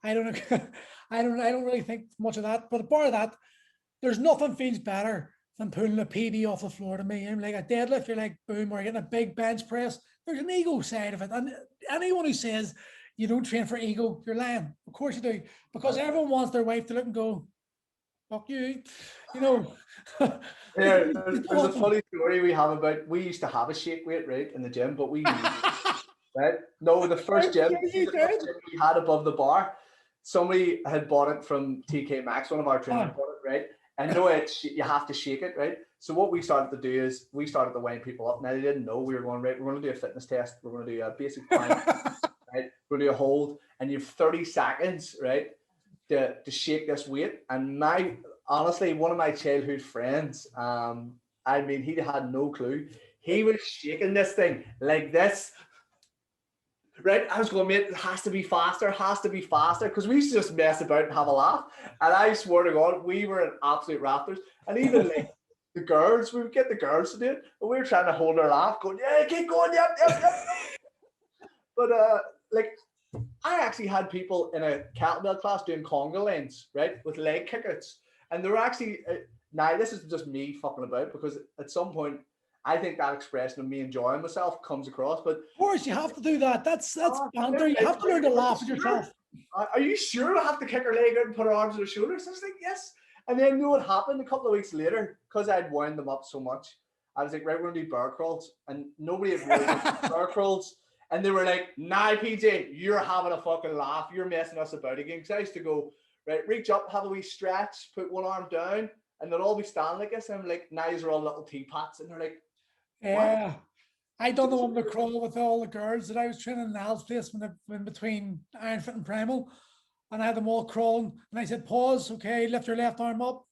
I don't I don't really think much of that. But bar that, there's nothing feels better than pulling a PB off the floor to me. I'm like a deadlift, you're like, boom, or getting a big bench press. There's an ego side of it. And anyone who says you don't train for ego, you're lying. Of course you do. Because everyone wants their wife to look and go, fuck you. Yeah, there's a funny story we have about, we used to have a shake weight, right, in the gym, but we right? No, the first gym we had above the bar, somebody had bought it from TK Maxx, one of our trainers bought it, right? And you have to shake it, right? So what we started to do is we started to wind people up. Now, they didn't know we were going, right, we're going to do a fitness test. We're going to do a basic plank, right? We're going to do a hold, and you have 30 seconds, right, to shake this weight. And honestly, one of my childhood friends, he had no clue. He was shaking this thing like this. right? I was going, mate, it has to be faster, because we used to just mess about and have a laugh. And I swear to God, we were in absolute rafters. And even like the girls, we would get the girls to do it, and we were trying to hold our laugh, going, yeah, keep going, yep, yep, yep. But like I actually had people in a kettlebell class doing conga lines, right, with leg kickouts, and they were actually now this is just me fucking about, because at some point I think that expression of me enjoying myself comes across. But Of course, you have to do that. That's banter. You like, have to learn to laugh at yourself. Are you sure I have to kick her leg out and put her arms on her shoulders? I was like, yes. And then you know what happened a couple of weeks later, because I'd wound them up so much. I was like, right, we're gonna do bear crawls, and nobody had really done bear crawls. And they were like, nah, PJ, you're having a fucking laugh. You're messing us about again. Because I used to go, right, reach up, have a wee stretch, put one arm down, and they'll all be standing like this. And I'm like, now you're all little teapots. And they're like, what? Yeah. I done the one the crawl with all the girls that I was training in Al's place when between Iron Fit and Primal. And I had them all crawling. And I said, pause, okay, lift your left arm up.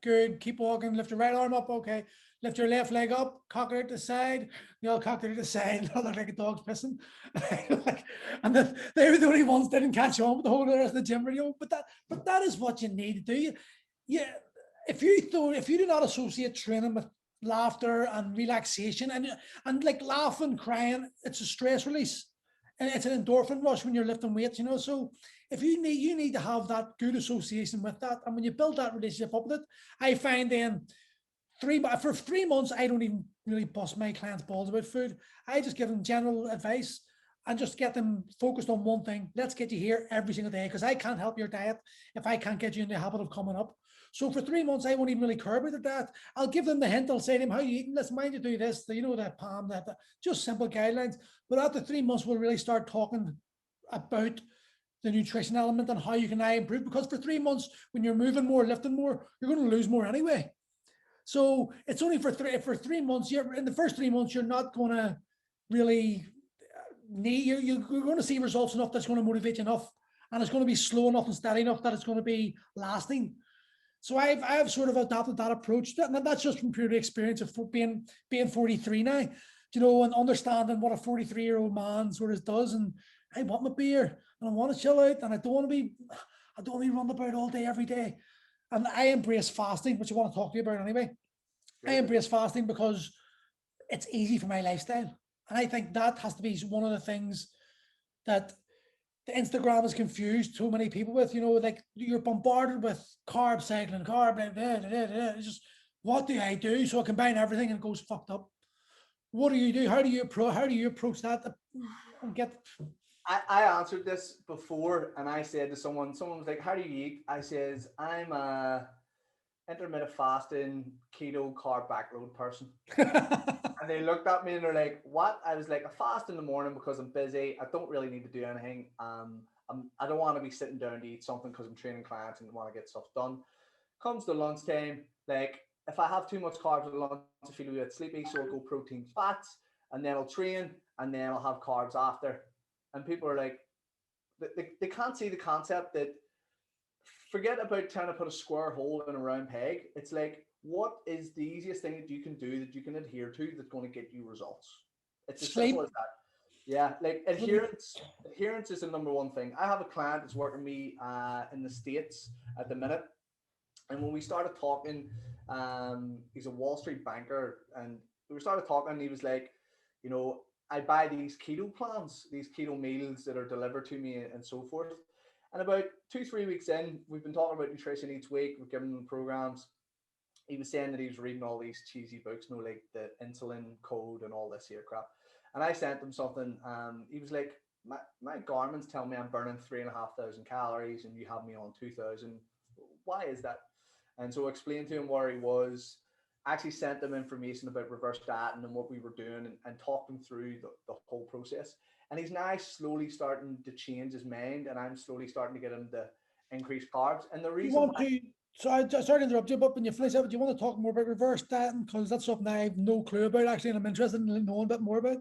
Good, keep walking, lift your right arm up, okay. Lift your left leg up, cock it out the side. They all cocked it out the side. They look like a dog's pissing. And they were the only ones that didn't catch on with the whole rest of the gym video. But that is what you need to do. Yeah, if you do not associate training with laughter and relaxation and like laughing, crying, it's a stress release. And it's an endorphin rush when you're lifting weights, So if you need to have that good association with that. And when you build that relationship up with it, I find then for 3 months, I don't even really bust my clients' balls about food. I just give them general advice and just get them focused on one thing. Let's get you here every single day, because I can't help your diet if I can't get you in the habit of coming up. So for 3 months, I won't even really care about the diet. I'll give them the hint. I'll say to them, how are you eating? Let's mind you do this, that palm, that just simple guidelines. But after 3 months, we'll really start talking about the nutrition element and how you can improve. Because for 3 months, when you're moving more, lifting more, you're going to lose more anyway. So it's only for 3 months. You're in the first 3 months, you're not going to really need, you're going to see results enough that's going to motivate you enough, and it's going to be slow enough and steady enough that it's going to be lasting. So I've sort of adopted that approach, and that's just from pure experience of being 43 now, and understanding what a 43-year-old man sort of does. And I want my beer, and I want to chill out, and I don't want to be running about all day every day. And I embrace fasting, which I want to talk to you about anyway. I embrace fasting because it's easy for my lifestyle. And I think that has to be one of the things that the Instagram has confused so many people with. Like you're bombarded with carb cycling, It's just, what do I do? So I combine everything and it goes fucked up. What do you do? How do you approach that and get... I answered this before, and I said to someone was like, how do you eat? I says, I'm a intermittent fasting, keto, carb backload person. And they looked at me and they're like, what? I was like, I fast in the morning because I'm busy. I don't really need to do anything. I don't want to be sitting down to eat something because I'm training clients and want to get stuff done. Comes to lunchtime, like if I have too much carbs at lunch, I feel a bit sleepy, so I'll go protein, fats, and then I'll train, and then I'll have carbs after. And people are like, they can't see the concept that, forget about trying to put a square hole in a round peg. It's like, what is the easiest thing that you can do that you can adhere to that's going to get you results? It's as simple as that. Yeah, like adherence is the number one thing. I have a client that's working with me in the States at the minute. And when we started talking, he's a Wall Street banker, and we started talking, and he was like, I buy these keto plans, these keto meals that are delivered to me and so forth. And about 2-3 weeks in, we've been talking about nutrition each week. We've given them programs. He was saying that he was reading all these cheesy books, like the insulin code and all this here crap. And I sent him something. He was like, my Garmin's telling me I'm burning 3,500 calories, and you have me on 2,000. Why is that? And so I explained to him where he was. Actually sent them information about reverse dieting and what we were doing, and talked him through the whole process. And he's now slowly starting to change his mind, and I'm slowly starting to get him to increase carbs. And the reason sorry to interrupt you, but when you finish up, do you want to talk more about reverse dieting? Because that's something I have no clue about, actually, and I'm interested in knowing a bit more about.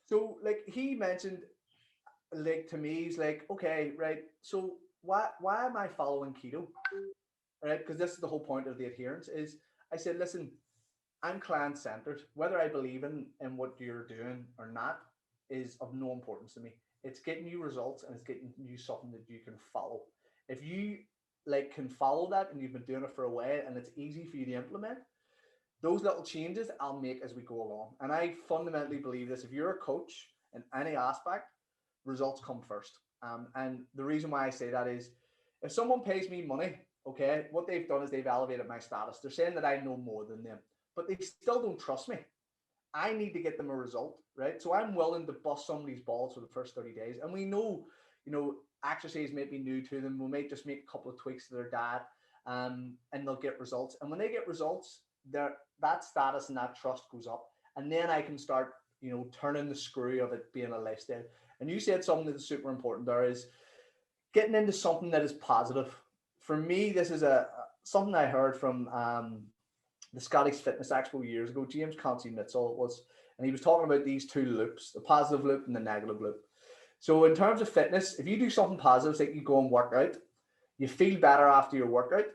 So like he mentioned, like to me, he's like, okay, right, so why am I following keto? Right? Because this is the whole point of the adherence. Is I said, listen, I'm client centered. Whether I believe in what you're doing or not is of no importance to me. It's getting you results and it's getting you something that you can follow. If you like can follow that and you've been doing it for a while and it's easy for you to implement, those little changes I'll make as we go along. And I fundamentally believe this. If you're a coach in any aspect, results come first. And the reason why I say that is if someone pays me money, okay, what they've done is they've elevated my status. They're saying that I know more than them, but they still don't trust me. I need to get them a result, right? So I'm willing to bust somebody's balls for the first 30 days. And we know, exercise may be new to them. We might just make a couple of tweaks to their diet, and they'll get results. And when they get results, that status and that trust goes up. And then I can start, turning the screw of it being a lifestyle. And you said something that's super important there is getting into something that is positive. For me, this is something I heard from the Scottish Fitness Expo years ago. James Concy Mitchell it was, and he was talking about these two loops, the positive loop and the negative loop. So in terms of fitness, if you do something positive, like you go and work out, you feel better after your workout.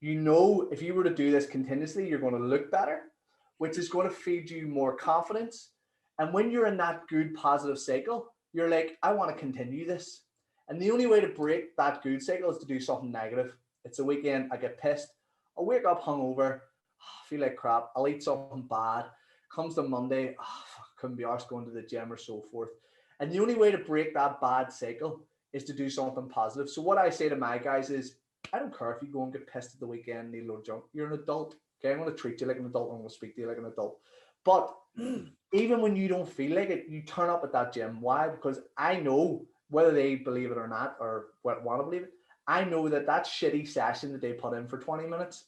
If you were to do this continuously, you're going to look better, which is going to feed you more confidence. And when you're in that good positive cycle, you're like, I want to continue this. And the only way to break that good cycle is to do something negative. It's a weekend, I get pissed, I wake up hungover, I feel like crap, I'll eat something bad. Comes to Monday, couldn't be arsed going to the gym or so forth. And the only way to break that bad cycle is to do something positive. So what I say to my guys is, I don't care if you go and get pissed at the weekend and eat a load of junk. You're an adult. Okay, I'm going to treat you like an adult. I'm going to speak to you like an adult. But even when you don't feel like it, you turn up at that gym. Why? Because I know, whether they believe it or not, or want to believe it, I know that shitty session that they put in for 20 minutes,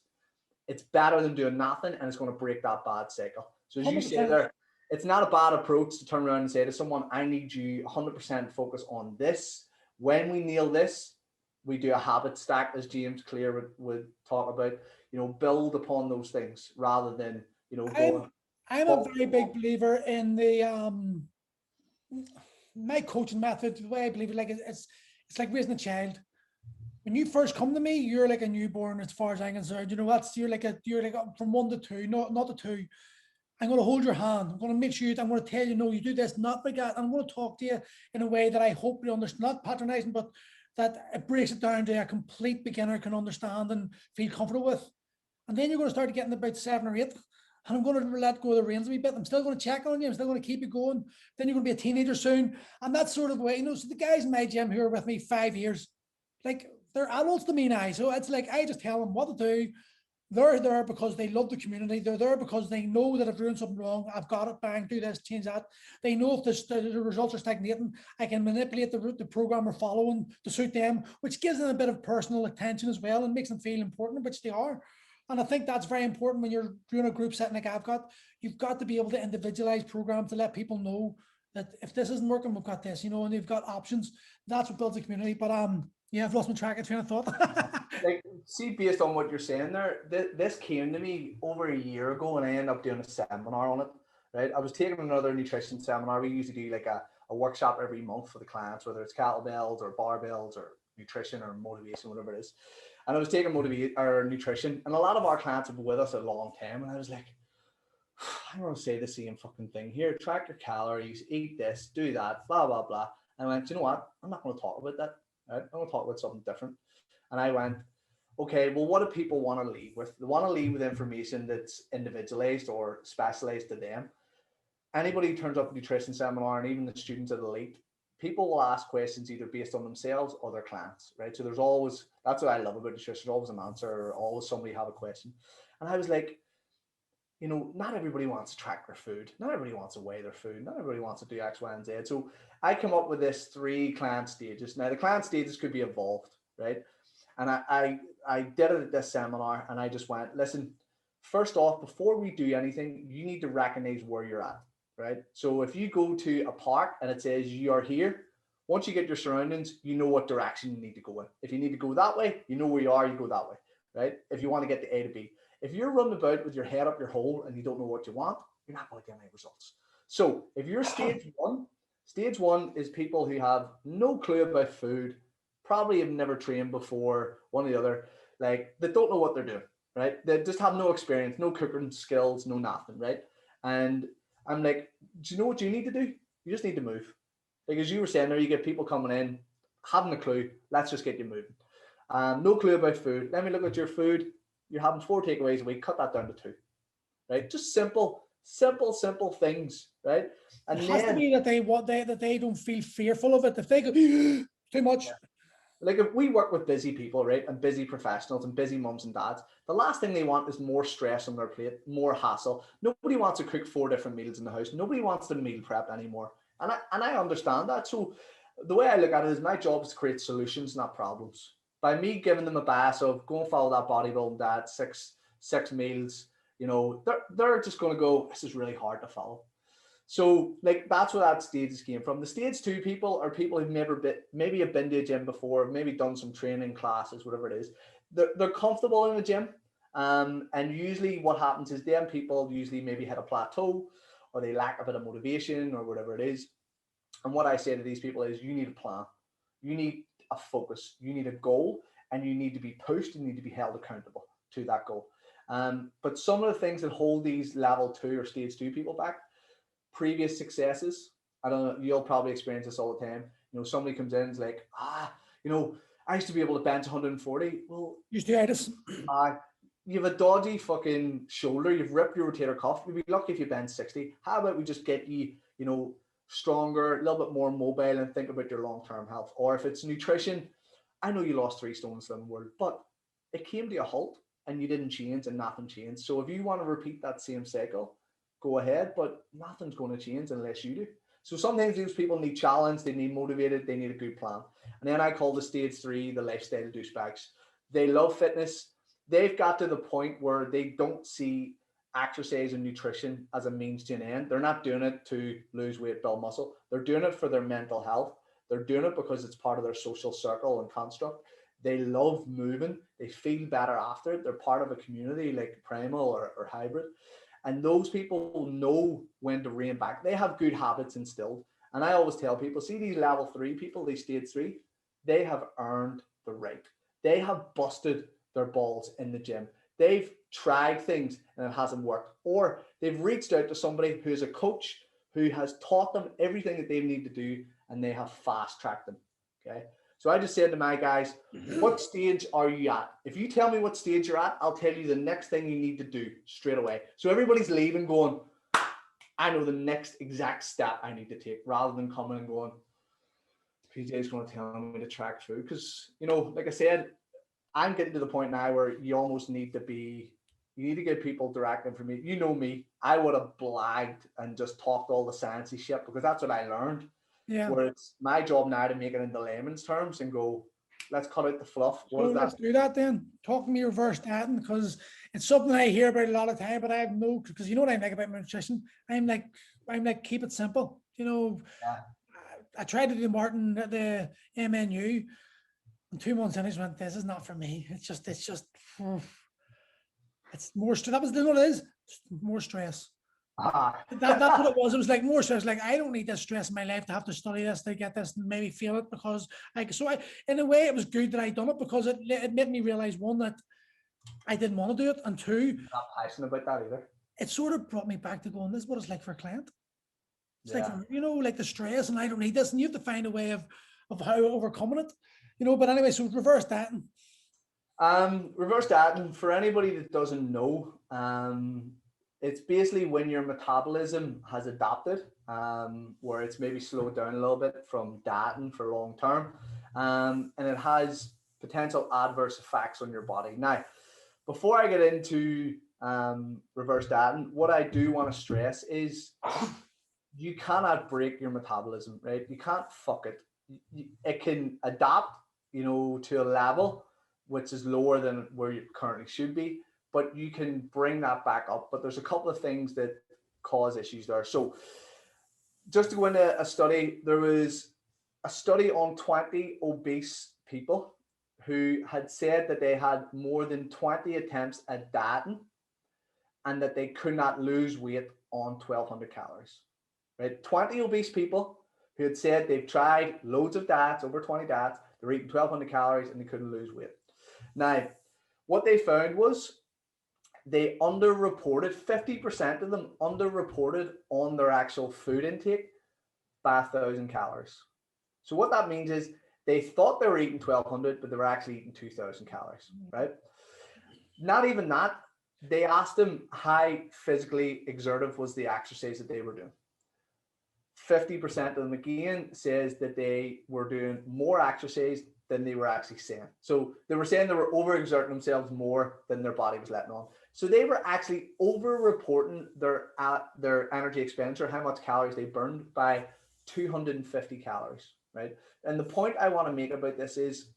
it's better than doing nothing, and it's going to break that bad cycle. So as 100%. You say there, it's not a bad approach to turn around and say to someone, I need you 100% focus on this. When we nail this, we do a habit stack, as James Clear would talk about, build upon those things rather than, I'm a very big believer in the my coaching method. The way I believe it, like it's like raising a child. When you first come to me, you're like a newborn as far as I'm concerned. You're like from 1 to 2, not to 2. I'm going to hold your hand. I'm going to make sure I'm going to tell you, no, you do this, not like that. I'm going to talk to you in a way that I hope you understand, not patronizing, but that it breaks it down to a complete beginner can understand and feel comfortable with. And then you're going to start getting about 7 or 8. And I'm going to let go of the reins a wee bit. I'm still going to check on you. I'm still going to keep you going. Then you're going to be a teenager soon. And that sort of way, so the guys in my gym who are with me 5 years, like they're adults to me now. So it's like, I just tell them what to do. They're there because they love the community. They're there because they know that if they're doing something wrong, I've got it, bang, do this, change that. They know if the results are stagnating, I can manipulate the program we're following to suit them, which gives them a bit of personal attention as well and makes them feel important, which they are. And I think that's very important when you're doing a group setting like I've got. You've got to be able to individualize programs to let people know that if this isn't working, we've got this, and you've got options. That's what builds a community. But yeah, I've lost my track of train of thought. Like, see, based on what you're saying there, this came to me over a year ago, and I ended up doing a seminar on it. Right, I was taking another nutrition seminar. We usually do like a workshop every month for the clients, whether it's kettlebells or barbells or nutrition or motivation, whatever it is. And I was taking nutrition, and a lot of our clients have been with us a long time. And I was like, I'm going to say the same fucking thing here: track your calories, eat this, do that, blah blah blah. And I went, you know what? I'm not going to talk about that. Right? I'm going to talk about something different. And I went, okay, well, what do people want to leave with? They want to leave with information that's individualized or specialized to them. Anybody who turns up a nutrition seminar, and even the students at Elite, people will ask questions either based on themselves or their clients, right? So there's always, that's what I love about nutrition, there's always an answer, or always somebody have a question. And I was like, not everybody wants to track their food. Not everybody wants to weigh their food. Not everybody wants to do X, Y, and Z. So I come up with this 3 client stages. Now the client stages could be evolved, right? And I did it at this seminar, and I just went, listen, first off, before we do anything, you need to recognize where you're at, right? So if you go to a park and it says you are here, once you get your surroundings, you know what direction you need to go in. If you need to go that way, you know where you are, you go that way, right? If you want to get to A to B. If you're running about with your head up your hole and you don't know what you want, you're not going to get any results. So if you're stage one is people who have no clue about food, probably have never trained before, one or the other, like they don't know what they're doing, right? They just have no experience, no cooking skills, no nothing, right? And I'm like, do you know what you need to do? You just need to move. Like as you were saying there, you get people coming in, having a clue, let's just get you moving. No clue about food. Let me look at your food. You're having 4 takeaways a week, cut that down to 2. Right? Just simple things, right? And It has to be that they don't feel fearful of it. If they go too much. Like if we work with busy people, right, and busy professionals and busy mums and dads, the last thing they want is more stress on their plate, more hassle. Nobody wants to cook 4 different meals in the house. Nobody wants to meal prep anymore. And I understand that. So the way I look at it is my job is to create solutions, not problems. By me giving them a bass of go and follow that bodybuilding dad, six meals, you know, they're just going to go, this is really hard to follow. So like that's where that stage came from. The stage 2 people are people who've maybe have been to a gym before, maybe done some training classes, whatever it is. They're comfortable in the gym. And usually what happens is them people usually maybe hit a plateau or they lack a bit of motivation or whatever it is. And what I say to these people is you need a plan. You need a focus. You need a goal and you need to be pushed. You need to be held accountable to that goal. But some of the things that hold these level 2 or stage 2 people back, previous successes. I don't know, you'll probably experience this all the time. You know, somebody comes in and is like, you know, I used to be able to bench 140. Well, you have a dodgy fucking shoulder, you've ripped your rotator cuff. You'd be lucky if you bench 60. How about we just get you, you know, stronger, a little bit more mobile and think about your long-term health? Or if it's nutrition, I know you lost 3 stone slim world, but it came to a halt and you didn't change and nothing changed. So if you want to repeat that same cycle, go ahead, but nothing's going to change unless you do. So sometimes these people need challenge, they need motivated, they need a good plan. And then I call the stage 3 the lifestyle douchebags. They love fitness. They've got to the point where they don't see exercise and nutrition as a means to an end. They're not doing it to lose weight, build muscle. They're doing it for their mental health. They're doing it because it's part of their social circle and construct. They love moving. They feel better after it. They're part of a community like Primal or Hybrid. And those people know when to rein back. They have good habits instilled. And I always tell people, see these level 3 people, these stage 3, they have earned the right. They have busted their balls in the gym. They've tried things and it hasn't worked. Or they've reached out to somebody who is a coach who has taught them everything that they need to do and they have fast tracked them. Okay. So I just said to my guys, what stage are you at? If you tell me what stage you're at, I'll tell you the next thing you need to do straight away. So everybody's leaving going, I know the next exact step I need to take, rather than coming and going, PJ's going to tell me to track food. Because, you know, like I said, I'm getting to the point now where you almost need to give people direct information. You know me, I would have blagged and just talked all the sciencey shit because that's what I learned. Yeah. Where it's my job now to make it into layman's terms and go, let's cut out the fluff. Let's do that then. Talk to me reverse dieting because it's something I hear about a lot of time, but I have no, because you know what I'm like about nutrition. I'm like, keep it simple. You know, yeah. I tried to do Martin at the MNU, and 2 months in, I just went, this is not for me. It's more stress. That was what it is. More stress. That's what it was. It was like more stress. Like I don't need this stress in my life to have to study this to get this and maybe feel it because in a way it was good that I done it because it made me realize, one, that I didn't want to do it, and 2, you're not passionate about that either. It sort of brought me back to going, this is what it's like for a client. It's like, you know, like the stress and I don't need this, and you have to find a way of how overcoming it, you know. But anyway, so reverse dieting. Reverse dieting, for anybody that doesn't know, it's basically when your metabolism has adapted, where it's maybe slowed down a little bit from dieting for long term, and it has potential adverse effects on your body. Now, before I get into reverse dieting, what I do want to stress is you cannot break your metabolism, right? You can't fuck it. It can adapt, you know, to a level which is lower than where you currently should be, but you can bring that back up. But there's a couple of things that cause issues there. So just to go into a study, there was a study on 20 obese people who had said that they had more than 20 attempts at dieting and that they could not lose weight on 1,200 calories, right? 20 obese people who had said they've tried loads of diets, over 20 diets, they're eating 1,200 calories and they couldn't lose weight. Now, what they found was they underreported, 50% of them underreported on their actual food intake by 1,000 calories. So what that means is they thought they were eating 1,200, but they were actually eating 2,000 calories, right? Not even that. They asked them how physically exertive was the exercise that they were doing. 50% of them again says that they were doing more exercise than they were actually saying. So they were saying they were overexerting themselves more than their body was letting on. So they were actually over-reporting their energy expenditure, how much calories they burned, by 250 calories, right? And the point I want to make about this is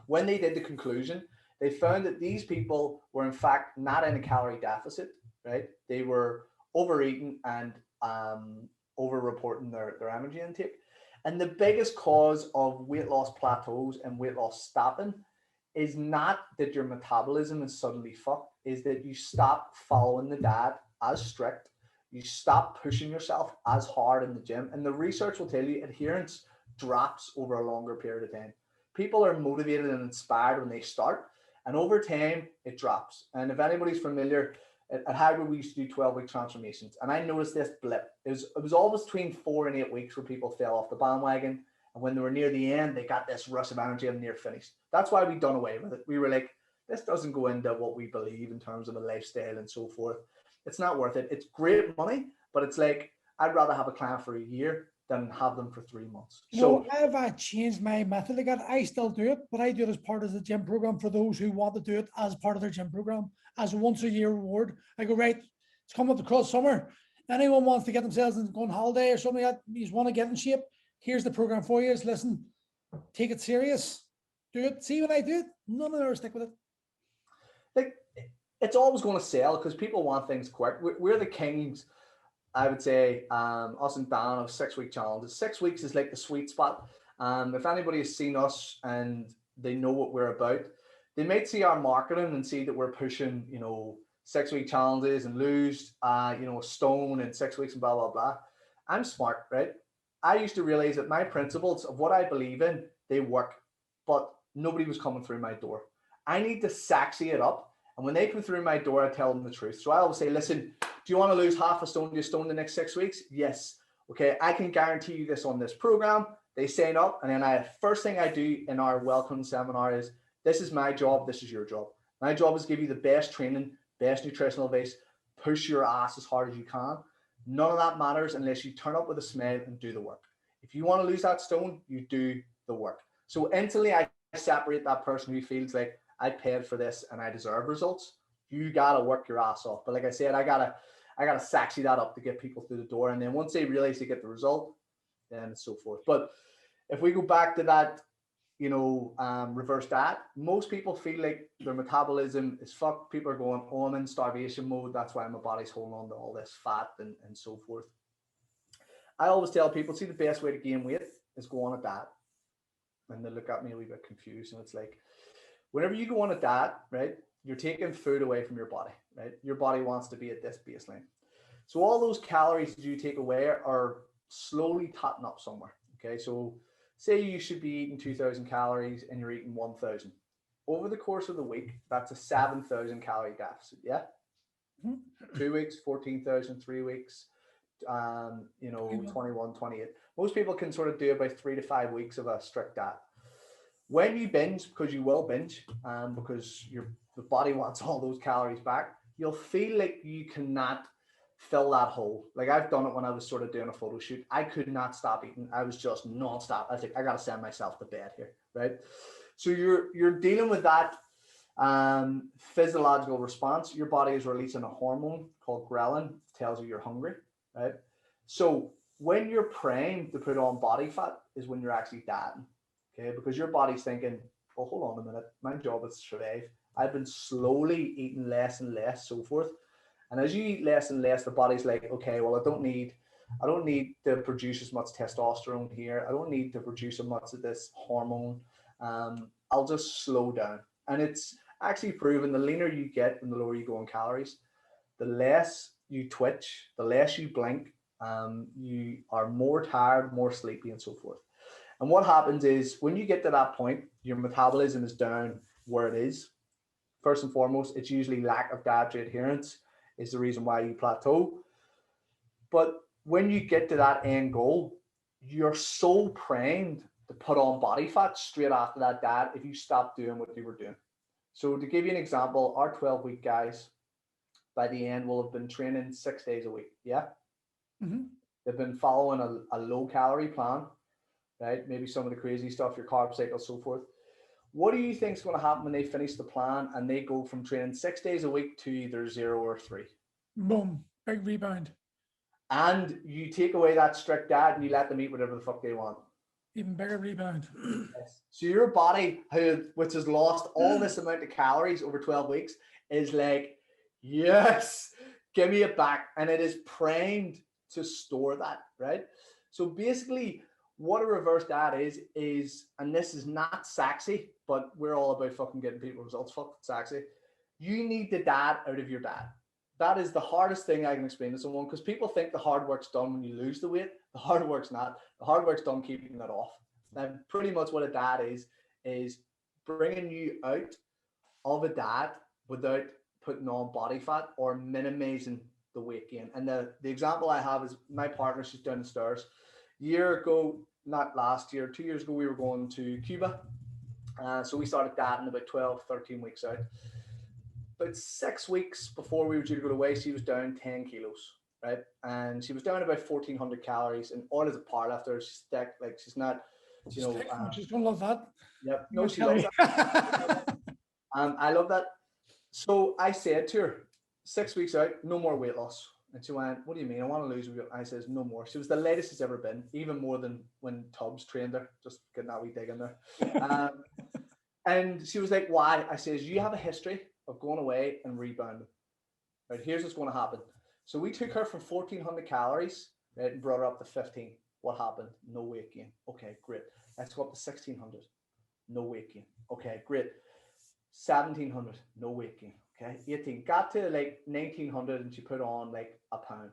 when they did the conclusion, they found that these people were in fact not in a calorie deficit, right? They were overeating and over-reporting their energy intake. And the biggest cause of weight loss plateaus and weight loss stopping is not that your metabolism is suddenly fucked, is that you stop following the dad as strict, you stop pushing yourself as hard in the gym. And the research will tell you adherence drops over a longer period of time. People are motivated and inspired when they start, and over time it drops. And if anybody's familiar, at Hybrid we used to do 12-week transformations, and I noticed this blip. It was always between 4 and 8 weeks where people fell off the bandwagon, and when they were near the end, they got this rush of energy and near finished. That's why we done away with it. We were like, this doesn't go into what we believe in terms of a lifestyle and so forth. It's not worth it. It's great money, but it's like, I'd rather have a client for a year than have them for 3 months. So I've changed my method. Like I still do it, but I do it as part of the gym program for those who want to do it as part of their gym program as a once a year reward. I go, right, it's coming up across summer. Anyone wants to get themselves and go on holiday or something like that, you just want to get in shape. Here's the program for you. Is listen, take it serious, do it. See when I do it, none of them stick with it. Like, it's always going to sell because people want things quick. We're the kings, I would say, us and Dan, of 6-week challenges. 6 weeks is like the sweet spot. If anybody has seen us and they know what we're about, they might see our marketing and see that we're pushing, 6-week challenges and lose, a stone in 6 weeks and blah, blah, blah. I'm smart, right? I used to realize that my principles of what I believe in, they work, but nobody was coming through my door. I need to sexy it up. And when they come through my door, I tell them the truth. So I always say, listen, do you want to lose half a stone to a stone in the next 6 weeks? Yes. Okay, I can guarantee you this on this program. They sign up, and then first thing I do in our welcome seminar is, this is my job, this is your job. My job is to give you the best training, best nutritional advice, push your ass as hard as you can. None of that matters unless you turn up with a smile and do the work. If you want to lose that stone, you do the work. So instantly I separate that person who feels like, I paid for this and I deserve results. You gotta work your ass off. But like I said, I gotta sexy that up to get people through the door. And then once they realize they get the result, then so forth. But if we go back to that, reverse that, most people feel like their metabolism is fucked. People are going, oh, I'm in starvation mode. That's why my body's holding on to all this fat and so forth. I always tell people, see, the best way to gain weight is go on a diet. And they look at me a wee bit confused. And it's like, whenever you go on a diet, right, you're taking food away from your body, right? Your body wants to be at this baseline. So all those calories that you take away are slowly totting up somewhere, okay? So say you should be eating 2,000 calories and you're eating 1,000. Over the course of the week, that's a 7,000 calorie deficit, yeah? 2 weeks, 14,000, 3 weeks, 21, 28. Most people can sort of do about 3 to 5 weeks of a strict diet. When you binge, because you will binge, because the body wants all those calories back, you'll feel like you cannot fill that hole. Like I've done it when I was sort of doing a photo shoot. I could not stop eating. I was just nonstop. I was like, I gotta send myself to bed here, right? So you're dealing with that physiological response. Your body is releasing a hormone called ghrelin. It tells you you're hungry, right? So when you're primed to put on body fat is when you're actually dieting, okay? Because your body's thinking, oh, hold on a minute, my job is to survive. I've been slowly eating less and less, so forth. And as you eat less and less, the body's like, okay, well, I don't need to produce as much testosterone here. I don't need to produce as much of this hormone. I'll just slow down. And it's actually proven the leaner you get and the lower you go in calories, the less you twitch, the less you blink, you are more tired, more sleepy, and so forth. And what happens is when you get to that point, your metabolism is down where it is. First and foremost, it's usually lack of dietary adherence is the reason why you plateau. But when you get to that end goal, you're so primed to put on body fat straight after that diet if you stop doing what you were doing. So to give you an example, our 12-week guys by the end will have been training 6 days a week. Yeah. Mm-hmm. They've been following a low calorie plan, right? Maybe some of the crazy stuff, your carb cycle, so forth. What do you think is going to happen when they finish the plan and they go from training 6 days a week to either 0 or 3? Boom, big rebound. And you take away that strict diet and you let them eat whatever the fuck they want. Even bigger rebound. Yes. So your body, which has lost all this amount of calories over 12 weeks, is like, yes, give me it back. And it is primed to store that, right? So basically, what a reverse diet is, and this is not sexy, but we're all about fucking getting people results. Fuck sexy. You need the diet out of your diet. That is the hardest thing I can explain to someone, because people think the hard work's done when you lose the weight. The hard work's not. The hard work's done keeping it off. Now, pretty much what a diet is bringing you out of a diet without putting on body fat or minimizing the weight gain. And the example I have is my partner, she's down the stairs. Year ago, not last year, 2 years ago, we were going to Cuba. So we started dieting about 12, 13 weeks out. About 6 weeks before we were due to go away, she was down 10 kilos, right? And she was down about 1,400 calories. And all as a powerlifter, she's thick, like she's not, you know. She's gonna love that. Yep. No, she loves that. I love that. So I said to her, 6 weeks out, no more weight loss. And she went, what do you mean? I want to lose weight. I says, no more. She was the latest she's ever been, even more than when Tubbs trained her, just getting that wee dig in there. And she was like, why? I says, you have a history of going away and rebounding. Right, here's what's going to happen. So we took her from 1,400 calories, right, and brought her up to 15. What happened? No weight gain. Okay, great. Let's go up to 1,600. No weight gain. Okay, great. 1,700. No weight gain. Okay, 18. Got to like 1,900 and she put on like a pound.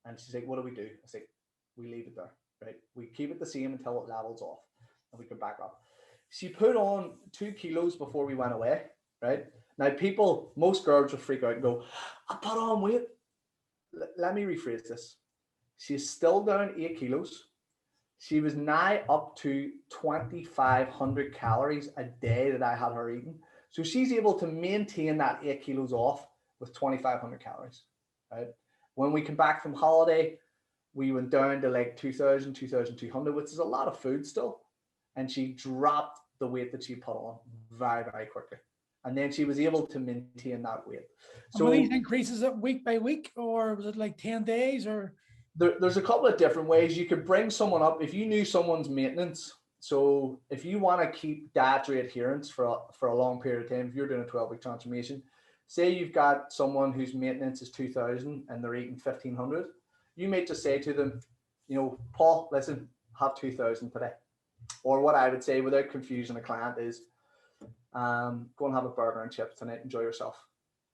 And she's like, what do we do? I say, we leave it there, right? We keep it the same until it levels off and we can back up. She put on 2 kilos before we went away, right? Now, most girls will freak out and go, I put on weight. Let me rephrase this. She's still down 8 kilos. She was now up to 2,500 calories a day that I had her eating. So she's able to maintain that 8 kilos off with 2,500 calories, right? When we came back from holiday, we went down to like 2,000, 2,200, which is a lot of food still. And she dropped the weight that she put on very, very quickly. And then she was able to maintain that weight. So were these increases it week by week, or was it like 10 days or? There's a couple of different ways you could bring someone up. If you knew someone's maintenance, so if you want to keep dietary adherence for a long period of time, if you're doing a 12-week transformation, say you've got someone whose maintenance is 2,000 and they're eating 1,500, you may just say to them, you know, Paul, listen, have 2,000 today. Or what I would say without confusing a client is, go and have a burger and chips tonight, enjoy yourself.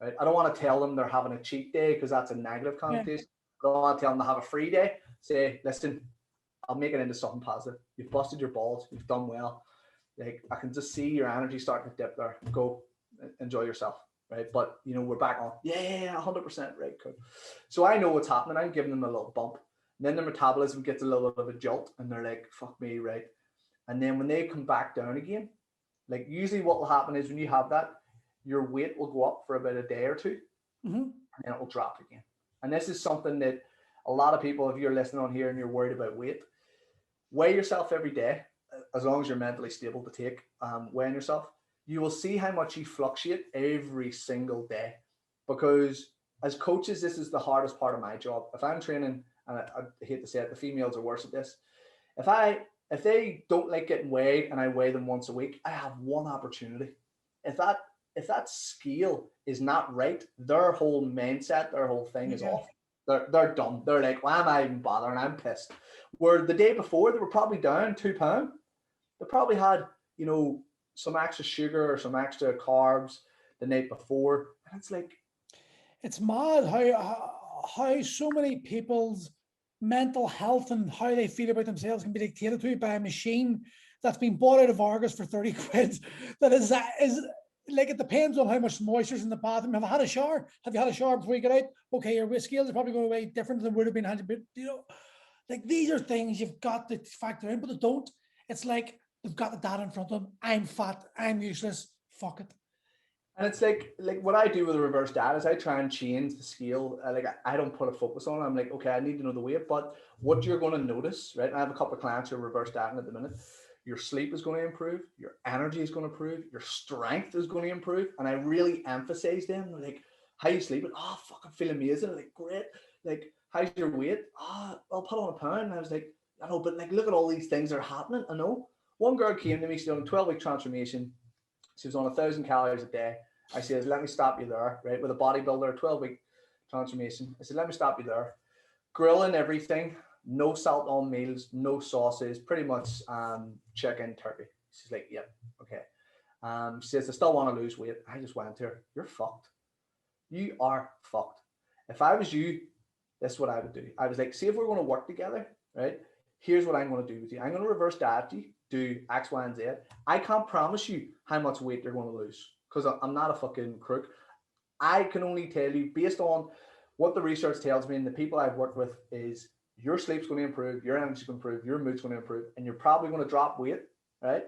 Right? I don't want to tell them they're having a cheat day because that's a negative connotation. Yeah. I don't want to tell them to have a free day. Say, listen, I'll make it into something positive. You've busted your balls. You've done well. Like, I can just see your energy starting to dip there. Go enjoy yourself. Right. But, you know, we're back on. Yeah, 100%. Right. Cool. So I know what's happening. I'm giving them a little bump. And then their metabolism gets a little bit of a jolt and they're like, fuck me. Right. And then when they come back down again, like usually what will happen is when you have that, your weight will go up for about a day or two, and then it will drop again. And this is something that a lot of people, if you're listening on here and you're worried about weight, weigh yourself every day, as long as you're mentally stable to take weighing yourself. You will see how much you fluctuate every single day. Because as coaches, this is the hardest part of my job. If I'm training, and I hate to say it, the females are worse at this. If they don't like getting weighed and I weigh them once a week, I have one opportunity. If that scale is not right, their whole mindset, their whole thing is off. They're done. They're like, why am I even bothering? I'm pissed. Where the day before they were probably down 2 pounds. They probably had, you know, some extra sugar or some extra carbs the night before. And it's like, it's mad how so many people's mental health and how they feel about themselves can be dictated to by a machine that's been bought out of Argos for 30 quid. That is like, it depends on how much moisture's in the bathroom. Have you had a shower? Have you had a shower before you get out? Okay, your scales are probably going to weigh different than would have been had, but you know, Like, these are things you've got to factor in, but they don't. It's like they've got the data in front of them. I'm fat. I'm useless. Fuck it. And it's like what I do with a reverse diet is I try and change the scale. I don't put a focus on it. I'm like, okay, I need to know the weight, but what you're going to notice, right? I have a couple of clients who are reverse dieting at the minute. Your sleep is going to improve. Your energy is going to improve. Your strength is going to improve. And I really emphasize them. They're like, how you sleeping? Oh, fuck, I feel amazing. I'm like, great. Like, how's your weight? Oh, I'll put on a pound. And I was like, I know, but like, look at all these things that are happening. I know. One girl came to me, she's on a 12-week transformation. She was on 1,000 calories a day. I said, let me stop you there, right? With a bodybuilder, 12-week transformation. I said, let me stop you there. Grilling everything, no salt on meals, no sauces, pretty much chicken, turkey. She's like, yep, okay. She says, I still want to lose weight. I just went to her, you're fucked. You are fucked. If I was you, this is what I would do. I was like, see if we're going to work together, right? Here's what I'm going to do with you. I'm going to reverse diet you, do X, Y, and Z. I can't promise you how much weight you're going to lose because I'm not a fucking crook. I can only tell you based on what the research tells me and the people I've worked with is your sleep's going to improve, your energy's going to improve, your mood's going to improve, and you're probably going to drop weight, right?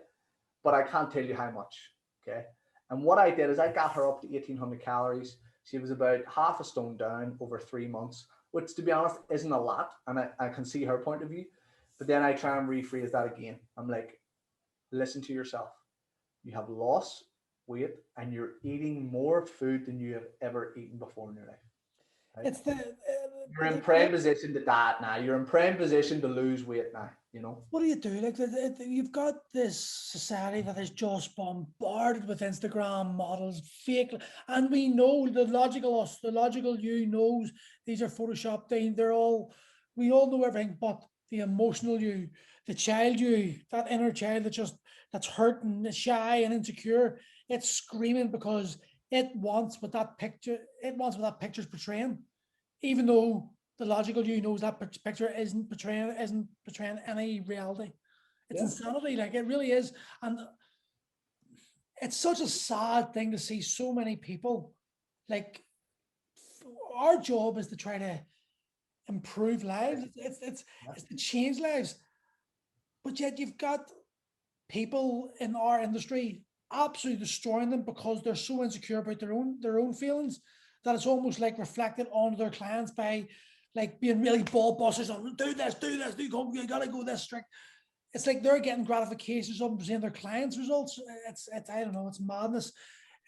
But I can't tell you how much, okay? And what I did is I got her up to 1,800 calories. She was about half a stone down over 3 months, which to be honest isn't a lot. And I can see her point of view. But then I try and rephrase that again. I'm like, listen to yourself. You have lost weight and you're eating more food than you have ever eaten before in your life. Right? It's the You're in prime position to diet now. You're in prime position to lose weight now, you know. what do you do? Like, you've got this society that is just bombarded with Instagram models, fake, and we know the logical us, the logical you knows these are photoshopped. They're all, we all know everything, but the emotional you, the child you, that inner child that's hurting, that's shy and insecure, it's screaming because it wants what that picture's portraying, even though the logical you knows that picture isn't portraying any reality. It's insanity, like it really is. And it's such a sad thing to see so many people. Like, our job is to try to improve lives. It's to change lives. But yet you've got people in our industry absolutely destroying them because they're so insecure about their own feelings that it's almost like reflected onto their clients by like being really ball busters on do this, you gotta go this strict. It's like they're getting gratification from seeing their clients' results. It's I don't know, it's madness.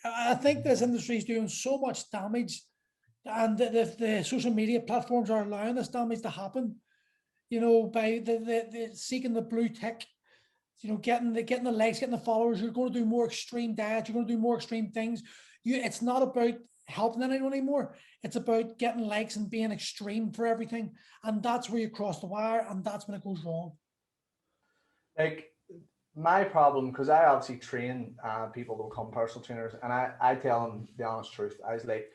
I think this industry is doing so much damage, and the social media platforms are allowing this damage to happen. You know, by the seeking the blue tick, you know, getting the likes, getting the followers. You're going to do more extreme diets. You're going to do more extreme things. It's not about helping anyone anymore. It's about getting likes and being extreme for everything. And that's where you cross the wire, and that's when it goes wrong. Like my problem, because I obviously train people to become personal trainers, and I tell them the honest truth. I was like,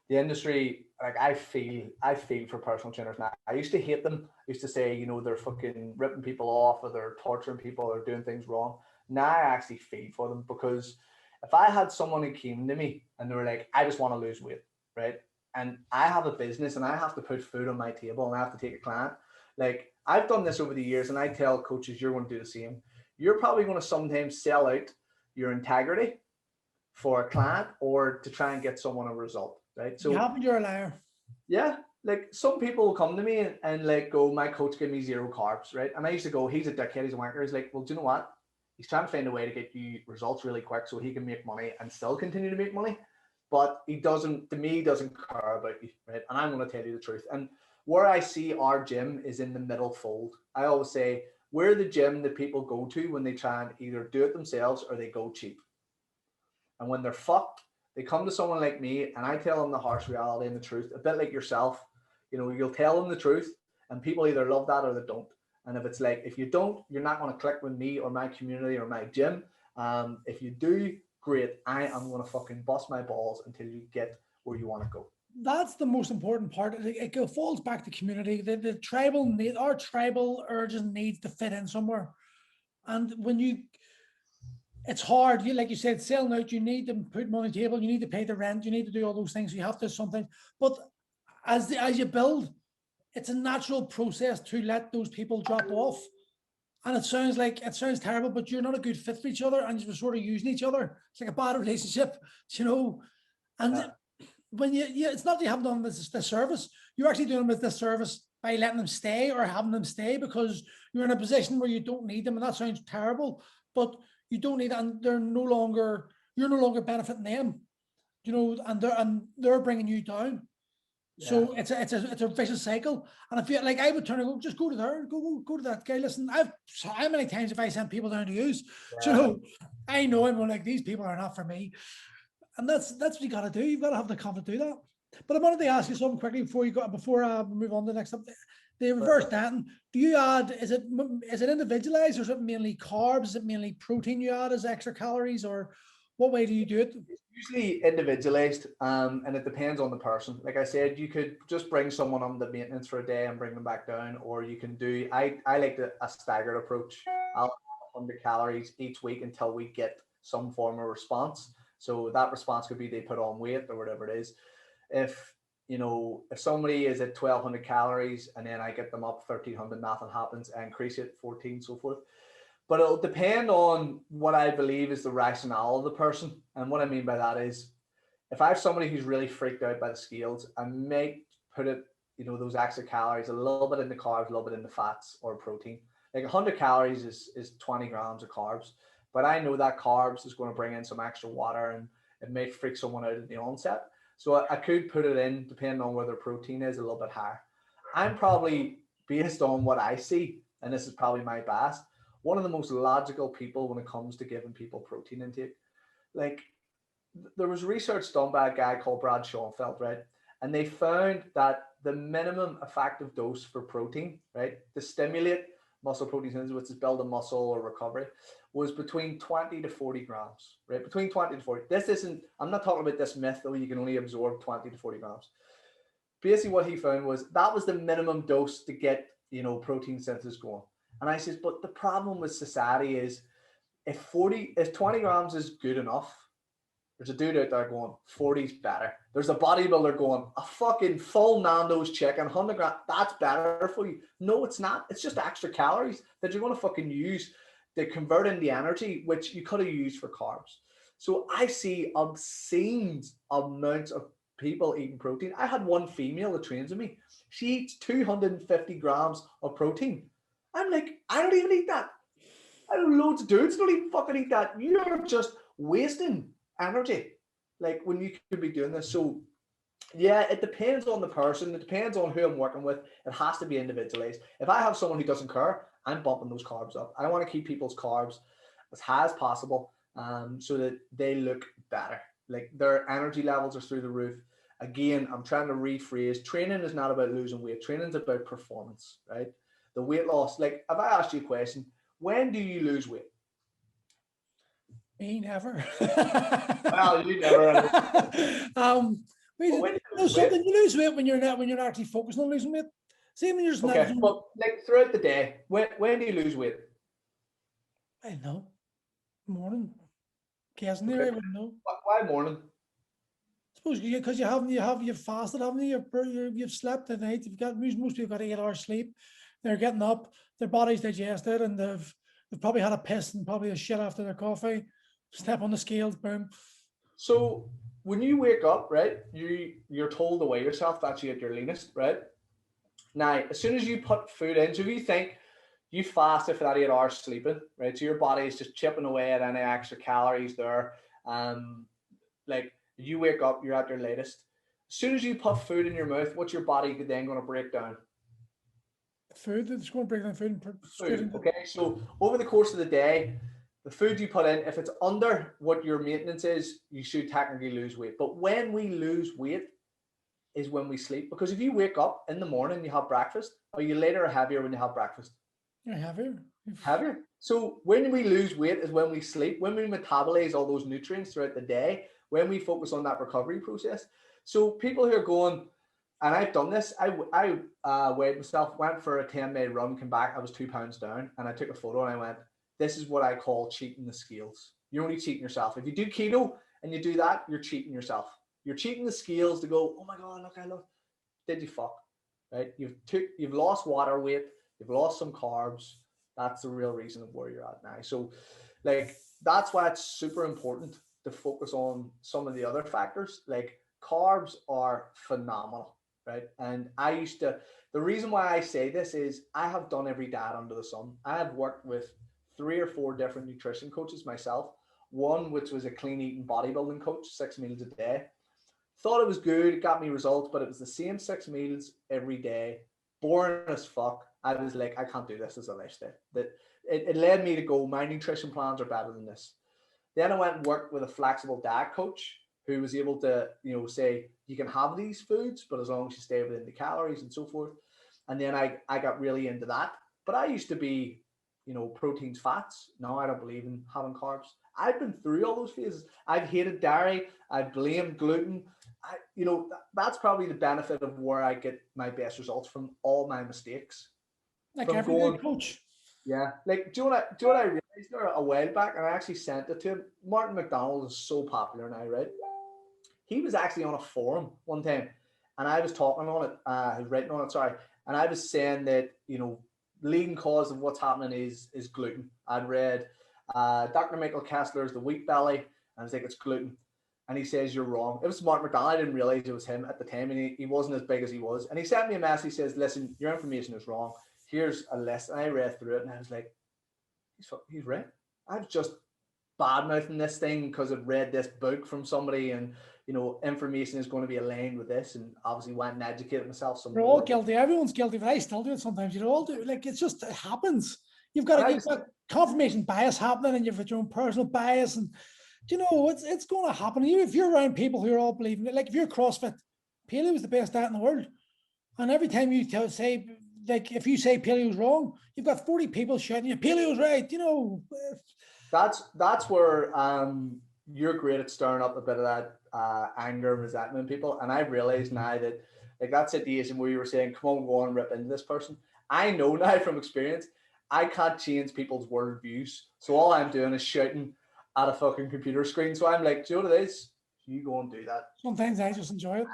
the industry, like I feel for personal trainers now. I used to hate them. I used to say, you know, they're fucking ripping people off or they're torturing people or doing things wrong. Now I actually feel for them because if I had someone who came to me and they were like, I just want to lose weight, right? And I have a business and I have to put food on my table and I have to take a client. Like I've done this over the years and I tell coaches, you're going to do the same. You're probably going to sometimes sell out your integrity for a client or to try and get someone a result, right? So you're a liar. Yeah, like some people will come to me and like go, my coach gave me 0 carbs, right? And I used to go, he's a dickhead, he's a wanker. He's like, well, do you know what? He's trying to find a way to get you results really quick so he can make money and still continue to make money. But he doesn't care about you, right? And I'm going to tell you the truth. And where I see our gym is in the middle fold. I always say, we're the gym that people go to when they try and either do it themselves or they go cheap. And when they're fucked, they come to someone like me and I tell them the harsh reality and the truth, a bit like yourself. You know, you'll tell them the truth and people either love that or they don't. And if it's like, if you don't, you're not going to click with me or my community or my gym. If you do, great. I am going to fucking bust my balls until you get where you want to go. That's the most important part. It falls back to community. The tribal need, our tribal urges and needs to fit in somewhere. And when it's hard. Like you said, selling out, you need to put money on the table, you need to pay the rent, you need to do all those things. You have to something. But as you build, it's a natural process to let those people drop off. And it sounds terrible, but you're not a good fit for each other, and you're sort of using each other. It's like a bad relationship, you know. And when it's not that you haven't done this service, you're actually doing them this service by letting them stay or having them stay, because you're in a position where you don't need them. And that sounds terrible, but you don't need, and you're no longer benefiting them, you know, and they're bringing you down. So it's a vicious cycle. And I feel like I would turn and go, just go to there, go to that guy. Listen, how many times have I sent people down to use? You know, I know I'm like, these people are not for me. And that's what you got to do. You've got to have the confidence to do that. But I wanted to ask you something quickly before we move on to the next up. The reverse dieting, do you add, is it individualized, or is it mainly carbs? Is it mainly protein you add as extra calories, or what way do you do it? It's usually individualized, and it depends on the person. Like I said, you could just bring someone on the maintenance for a day and bring them back down, or you can do, I like a staggered approach. I'll have 100 calories each week until we get some form of response. So that response could be they put on weight or whatever it is. If somebody is at 1,200 calories and then I get them up 1,300, nothing happens. I increase it 14, so forth. But it'll depend on what I believe is the rationale of the person. And what I mean by that is, if I have somebody who's really freaked out by the scales, I may put it, those extra calories, a little bit in the carbs, a little bit in the fats or protein. Like 100 calories is 20 grams of carbs. But I know that carbs is going to bring in some extra water, and it may freak someone out at the onset. So I could put it in, depending on where their protein is, a little bit higher. I'm probably, based on what I see, and this is probably my bias, one of the most logical people when it comes to giving people protein intake. Like, there was research done by a guy called Brad Schoenfeld, right? And they found that the minimum effective dose for protein, right, to stimulate muscle protein synthesis, which is building muscle or recovery, was between 20 to 40 grams, right? Between 20 to 40. This isn't, I'm not talking about this myth though, you can only absorb 20 to 40 grams. Basically what he found was that was the minimum dose to get, protein synthesis going. And I says, but the problem with society is if 20 grams is good enough, there's a dude out there going, 40 is better. There's a bodybuilder going, a fucking full Nando's chicken, 100 grams, that's better for you. No, it's not. It's just extra calories that you're going to fucking use to convert into energy, which you could have used for carbs. So I see obscene amounts of people eating protein. I had one female that trains with me. She eats 250 grams of protein. I'm like, I don't even eat that. I know loads of dudes don't even fucking eat that. You're just wasting energy, like, when you could be doing this. So yeah, it depends on the person. It depends on who I'm working with. It has to be individualized. If I have someone who doesn't care, I'm bumping those carbs up. I want to keep people's carbs as high as possible, so that they look better. Like, their energy levels are through the roof. Again, I'm trying to rephrase. Training is not about losing weight. Training is about performance, right? The weight loss. Like, if I asked you a question, when do you lose weight? Me, never. Well, you never. You lose weight when you're not actually focused on losing weight. See, when you're just okay, but like throughout the day, when do you lose weight? I don't know. Morning. Guessing there, I wouldn't know. Why morning? I suppose because you've fasted, haven't you? You've slept at night. Most people got 8 hours sleep. They're getting up. Their body's digested, and they've probably had a piss and probably a shit after their coffee. Step on the scales, boom. So when you wake up, right, you're told to weigh yourself. That's you at your leanest, right? Now, as soon as you put food in, so if you think you fasted for that 8 hours sleeping, right? So your body is just chipping away at any extra calories there. Like, you wake up, you're at your latest. As soon as you put food in your mouth, what's your body then going to break down? Food. It's going to break down food. Okay, so over the course of the day, the food you put in, if it's under what your maintenance is, you should technically lose weight. But when we lose weight is when we sleep. Because if you wake up in the morning and you have breakfast, are you lighter or heavier when you have breakfast? You're heavier. Heavier. So when we lose weight is when we sleep, when we metabolize all those nutrients throughout the day, when we focus on that recovery process. So people who are going, and I've done this, I weighed myself, went for a 10-mile run, came back, I was 2 pounds down, and I took a photo and I went, this is what I call cheating the scales. You're only cheating yourself. If you do keto and you do that, you're cheating yourself. You're cheating the scales to go, oh my God, look, I love. Did you fuck? right? You've lost water weight, you've lost some carbs. That's the real reason of where you're at now. So like that's why it's super important to focus on some of the other factors. Like carbs are phenomenal, right? And the reason why I say this is I have done every diet under the sun. I have worked with 3 or 4 different nutrition coaches myself. One which was a clean eating bodybuilding coach, 6 meals a day. Thought it was good, it got me results, but it was the same 6 meals every day, boring as fuck. I was like, I can't do this as a lifestyle. That it led me to go, my nutrition plans are better than this. Then I went and worked with a flexible diet coach who was able to, say you can have these foods, but as long as you stay within the calories and so forth. And then I got really into that. But I used to be, proteins, fats. No, I don't believe in having carbs. I've been through all those phases. I've hated dairy. I've blamed gluten. That's probably the benefit of where I get my best results from all my mistakes. Like From every going, good coach. yeah. Like, do you know what I realized there a while back? And I actually sent it to him. Martin McDonald is so popular now, right? He was actually on a forum one time, and I was talking on it, writing on it, sorry. And I was saying that, leading cause of what's happening is gluten. I'd read Dr. Michael Kessler's The Wheat Belly, and I was like, it's gluten. And he says, you're wrong. It was Martin McDonald. I didn't realize it was him at the time, and he wasn't as big as he was. And he sent me a message. He says, listen, your information is wrong. Here's a list. And I read through it, and I was like, he's right. I was just bad-mouthing this thing because I've read this book from somebody, and, information is going to be aligned with this, and obviously went and educated myself some We're more. all guilty. Everyone's guilty, but I still do it sometimes. You all do. Like, it happens. You've And got confirmation bias happening, and you've got your own personal bias, and it's going to happen. Even if you're around people who are all believing it, like if you're CrossFit, paleo is the best diet in the world, and every time you say, like, if you say paleo's wrong, you've got 40 people shouting, "Yeah, paleo's right." That's where you're great at stirring up a bit of that anger and resentment in people. And I've realized now that, like, that situation where you were saying, come on, go on, rip into this person. I know now from experience, I can't change people's world views. So all I'm doing is shouting at a fucking computer screen. So I'm like, do you know what it is? You go and do that. Sometimes I just enjoy it.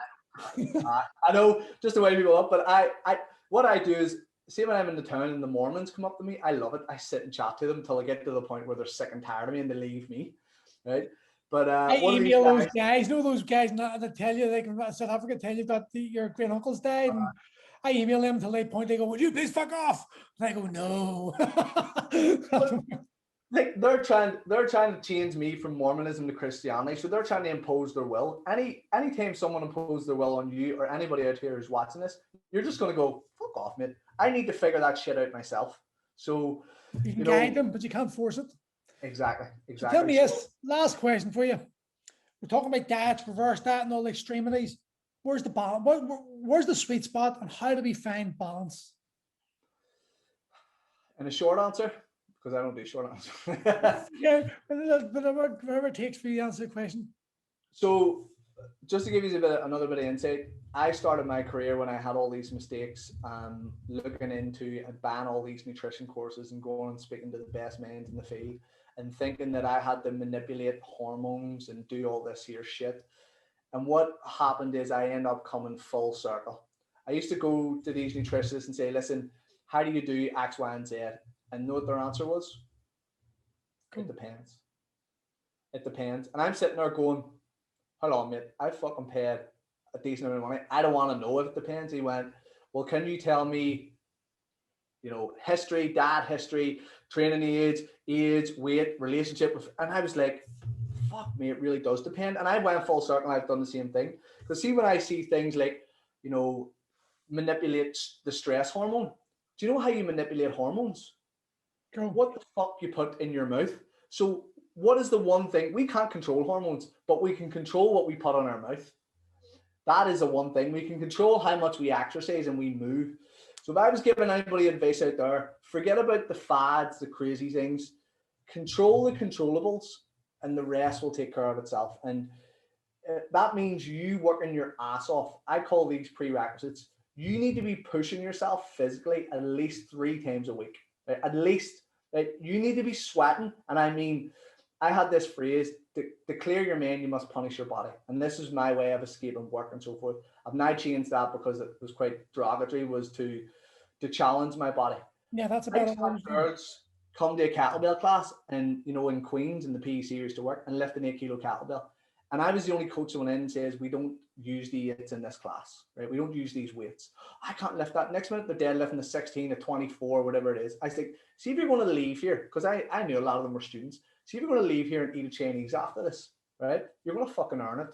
I know, just the way people up, but what I do is, see, when I'm in the town and the Mormons come up to me, I love it. I sit and chat to them until I get to the point where they're sick and tired of me and they leave me, right? But I email those guys, those guys not to tell you, like in South Africa, tell you that your great uncle's died, and I email them until they point, they go, "Would you please fuck off?" And I go, "No." Like they're trying to change me from Mormonism to Christianity, so they're trying to impose their will. Anytime someone imposes their will on you or anybody out here who's watching this, you're just going to go, fuck off, mate. I need to figure that shit out myself. So you can guide them, but you can't force it. Exactly. So tell me this, last question for you. We're talking about diets, reverse diet, and all the extremities. Where's the balance? Where's the sweet spot, and how do we find balance? And a short answer, because I don't do short answers. Yeah, whatever it takes for you to answer the question. So, just to give you another bit of insight, I started my career when I had all these mistakes, looking into and buying all these nutrition courses and going and speaking to the best minds in the field, and thinking that I had to manipulate hormones and do all this here shit. And what happened is I end up coming full circle. I used to go to these nutritionists and say, listen, how do you do X, Y, and Z? And know what their answer was? It depends. It depends. And I'm sitting there going, hold on, mate, I fucking paid a decent amount of money. I don't want to know if it depends. He went, well, can you tell me, history, diet history, training age, weight, relationship with, and I was like, fuck me, it really does depend. And I went full circle and I've done the same thing. Because see, when I see things like, manipulate the stress hormone, do you know how you manipulate hormones? What the fuck you put in your mouth? So what is the one thing? We can't control hormones, but we can control what we put on our mouth. That is the one thing. We can control how much we exercise and we move. So if I was giving anybody advice out there, forget about the fads, the crazy things. Control the controllables, and the rest will take care of itself. And that means you working your ass off. I call these prerequisites. You need to be pushing yourself physically at least 3 times a week. Right? At least, right? You need to be sweating. And I mean, I had this phrase, to clear your mind, you must punish your body. And this is my way of escaping work and so forth. I've now changed that because it was quite derogatory, was to challenge my body. Yeah, that's I about used to have girls come to a kettlebell class and, you know, in Queens in the PEC used to work and lift an 8 kilo kettlebell. And I was the only coach that went in and says, we don't use the weights in this class, right? We don't use these weights. I can't lift that. Next minute, they're deadlifting the 16, a 24, whatever it is. I think, see if you're going to leave here, because I knew a lot of them were students. See if you're going to leave here and eat a Chinese after this, right? You're going to fucking earn it,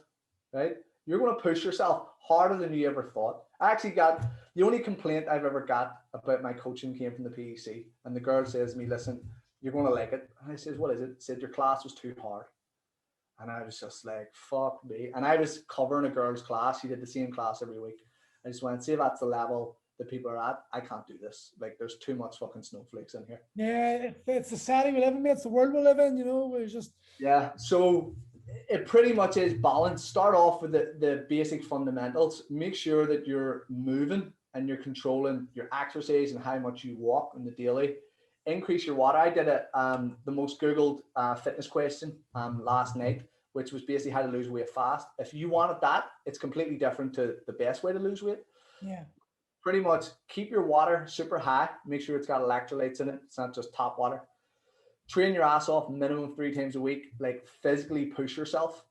right? You're going to push yourself harder than you ever thought. I actually got, the only complaint I've ever got about my coaching came from the PEC. And the girl says to me, listen, you're going to like it. And I says, what is it? Said, your class was too hard. And I was just like, fuck me. And I was covering a girl's class. She did the same class every week. I just went, see if that's the level that people are at. I can't do this. Like, there's too much fucking snowflakes in here. Yeah, it's the society we live in, mate. It's the world we live in, you know. It's just, yeah. So it pretty much is balance. Start off with the basic fundamentals. Make sure that you're moving and you're controlling your exercise and how much you walk on the daily. Increase your water. I did the most Googled fitness question last night, which was basically how to lose weight fast. If you wanted that, it's completely different to the best way to lose weight. yeah. Pretty much keep your water super high. Make sure it's got electrolytes in it. It's not just tap water. Train your ass off minimum 3 times a week. Like, physically push yourself.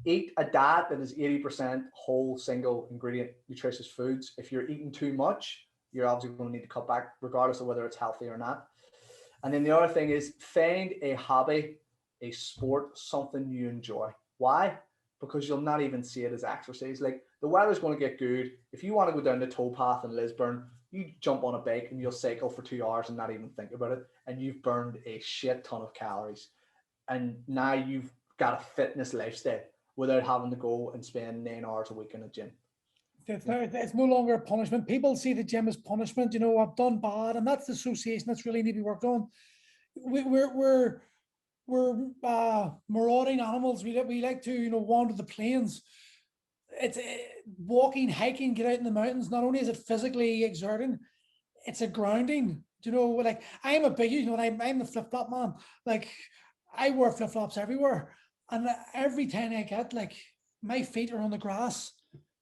Eat a diet that is 80% whole, single ingredient, nutritious foods. If you're eating too much, you're obviously going to need to cut back, regardless of whether it's healthy or not. And then the other thing is find a hobby, a sport, something you enjoy. Why? Because you'll not even see it as exercise. Like, the weather's going to get good. If you want to go down the towpath in Lisburn, you jump on a bike and you'll cycle for 2 hours and not even think about it. And you've burned a shit ton of calories. And now you've got a fitness lifestyle without having to go and spend 9 hours a week in a gym. It's no longer a punishment. People see the gym as punishment. You know, I've done bad, and that's the association that's really need to be worked on. We're marauding animals. We like to, you know, wander the plains. It's walking, hiking, get out in the mountains. Not only is it physically exerting, it's a grounding. You know, like, I'm a big, you know, I'm the flip flop man. Like, I wear flip flops everywhere, and every time I get, like, my feet are on the grass.